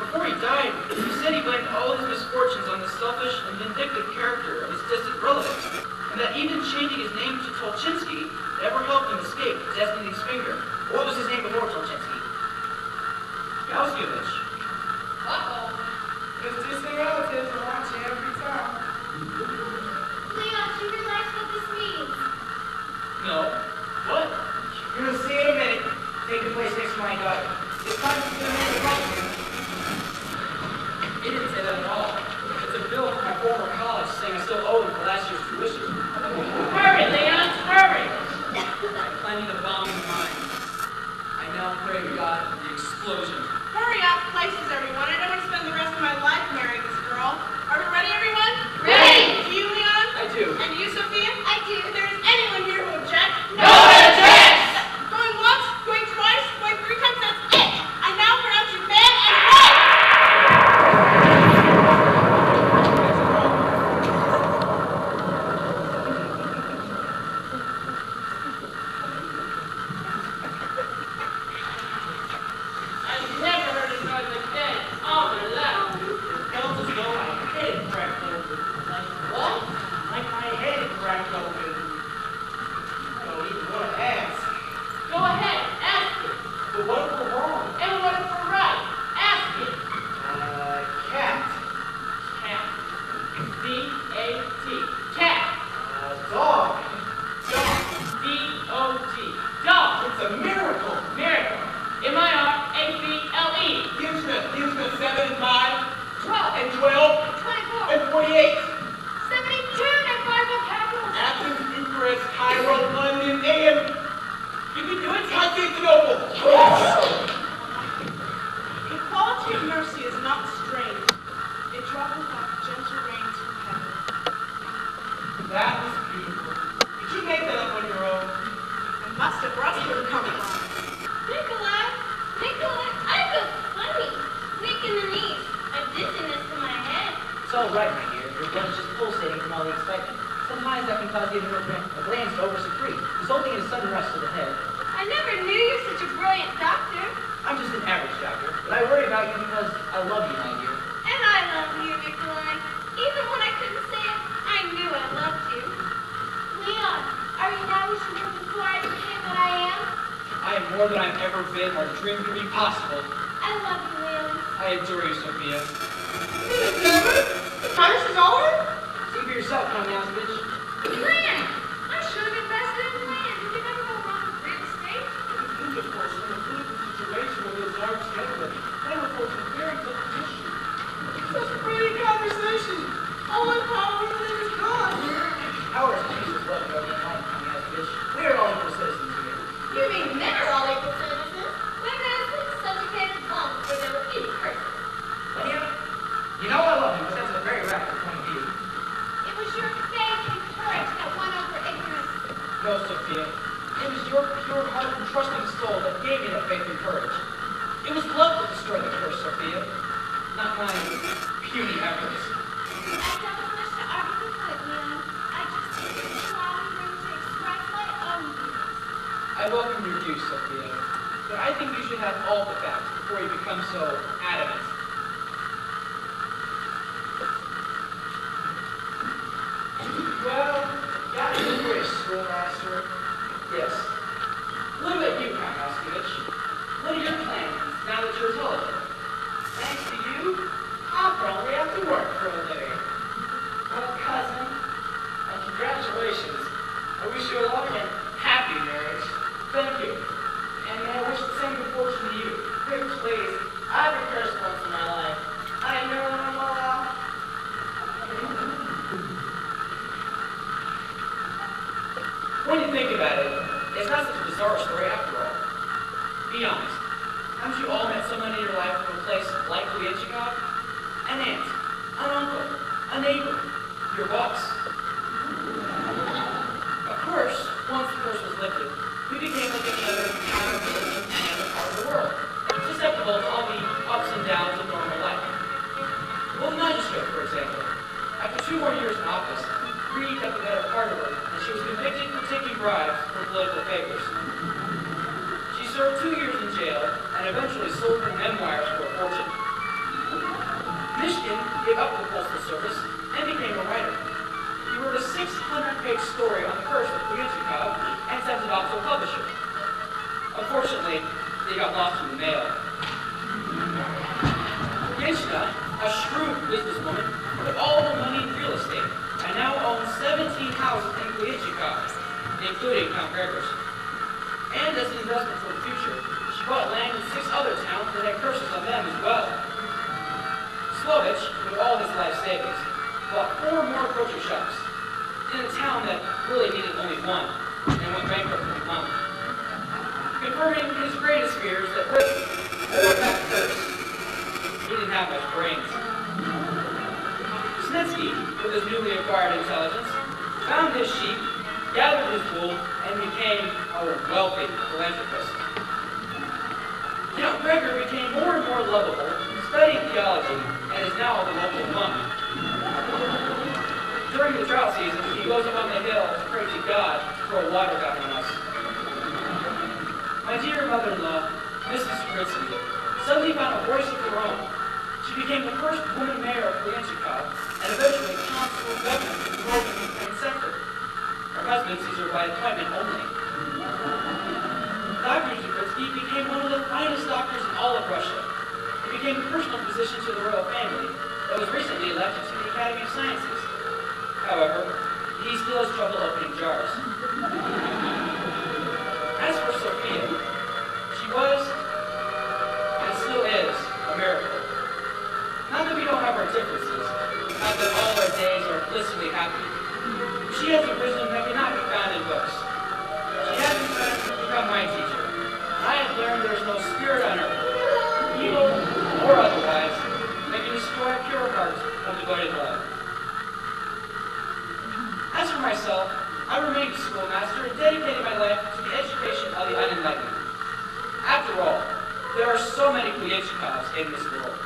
Before he died, he said he blamed all his misfortunes on the selfish and vindictive character of his distant relatives, and that even changing his name to Tolchinsky never helped him escape destiny's finger. What was his name before Tolchinsky? Yaskovich. Uh-oh. His distant relatives are watching every time. Leon, do you realize what this means? No. What? You'll see in a minute. Take the place next to my daughter. It's time to get another problem. He didn't say that at all. It's a bill from my former college saying I still owe them for last year's tuition. Hurry, Leon, hurry. I'm planning to bomb the mine. I now pray to God for the explosion. Hurry up, places, everyone. I don't want to spend the rest of my life marrying this girl. Are we ready, everyone? Ready. Do you, Leon? I do. And you, Sophia? I do. If there is anyone here who objects, No Constantinople! Equality of mercy is not strange. It droppeth like gentle rains from heaven. That was beautiful. Did you make that up on your own? And must have rushed where it come from. Nikolai, I feel funny. Weak in the knees. A dizziness in my head. It's all right, my dear. Your blood is just pulsating from all the excitement. Sometimes that can cause the adrenal glands to oversecrete, resulting in a sudden rush to the head. I never knew you were such a brilliant doctor. I'm just an average doctor, but I worry about you because I love you, my dear. And I love you, Nikolai. Even when I couldn't say it, I knew I loved you. Leon, are you now wishing for before I became what I am? I am more than I've ever been or dreamed could be possible. I love you, Leon. I adore you, Sophia. Congress is over? See for yourself, Komyanovich. Land! I should have invested in land. You can never go wrong with real estate. Think, of course, in a political situation where there's large gambling, one reports a very good position. Such a pretty conversation. All my power is gone. Power is peace with love, brother, Komyanovich. We are all equal citizens here. You mean men are all equal citizens? Women are subjugated long before they were any person. Lydia, you know I love you, but that's a very radical point of view. It was your faith and courage that won over ignorance. No, Sophia. It was your pure heart and trusting soul that gave me that faith and courage. It was love that destroyed the curse, Sophia. Not my puny efforts. I don't wish to argue the point, Leon. I just need to allow me room to express my own views. I welcome your views, Sophia, but I think you should have all the facts before you become so adamant. Well, got a good wish, schoolmaster. Yes. What about you, Komyanovich? What are your plans now that you're intelligent? Thanks to you, I'll probably have to work for a living. Well, cousin, congratulations. I wish you a long and happy marriage. Thank you. And may I wish the same good fortune to you. Here, please. I've been cursed once in my life. I know I'm allowed. When you think about it, it's not such a bizarre story after all. Be honest. Haven't you all met someone in your life from a place like Kolyachikov? An aunt, an uncle, a neighbor, your boss. Of course, once the curse was lifted, we became like any other town or village in any other part of the world, susceptible to all the ups and downs of normal life. Well, the magistrate, for example, after 2 more years in office, Reed got the better part of her, and she was convicted for taking bribes for political favors. She served 2 years in jail and eventually sold her memoirs for a fortune. Mishkin gave up the postal service and became a writer. He wrote a 600-page story on the curse of Kolyachikov and sent it off to a publisher. Unfortunately, they got lost in the mail. Yeshna, a shrewd businesswoman, put all her money in real estate and now owns 17 houses in Kolyachikov, including Count Gregor's. And as an investment for the future, she bought land in 6 other towns that had curses on them as well. Slovich, with all his life savings, bought 4 more grocery shops in a town that really needed only one and went bankrupt in a month. Confirming his greatest fears that Britain or that curse, he didn't have much brains. Snetsky, with his newly acquired intelligence, found his sheep, gathered his wool, and became a wealthy philanthropist. Count Gregor became more and more lovable, studied theology, and is now the local monk. During the drought season, he goes up on the hill to pray to God to throw water down on us. My dear mother-in-law, Mrs. Fritzen, suddenly found a voice of her own. She became the first woman mayor of Kolyachikov and eventually constable governor of the northern Ukraine sector. Her husband sees her by appointment only. Dr. Zhubritsky became one of the finest doctors in all of Russia. He became a personal physician to the royal family that was recently elected to the Academy of Sciences. However, he still has trouble opening jars. As for Sophia, she was, and still is, a miracle. Not that we don't have our differences, not that all our days are blissfully happy. She has a wisdom that cannot be found in books. She has, in fact, become my teacher, enlightening. After all, there are so many Kuyetshikovs in this world.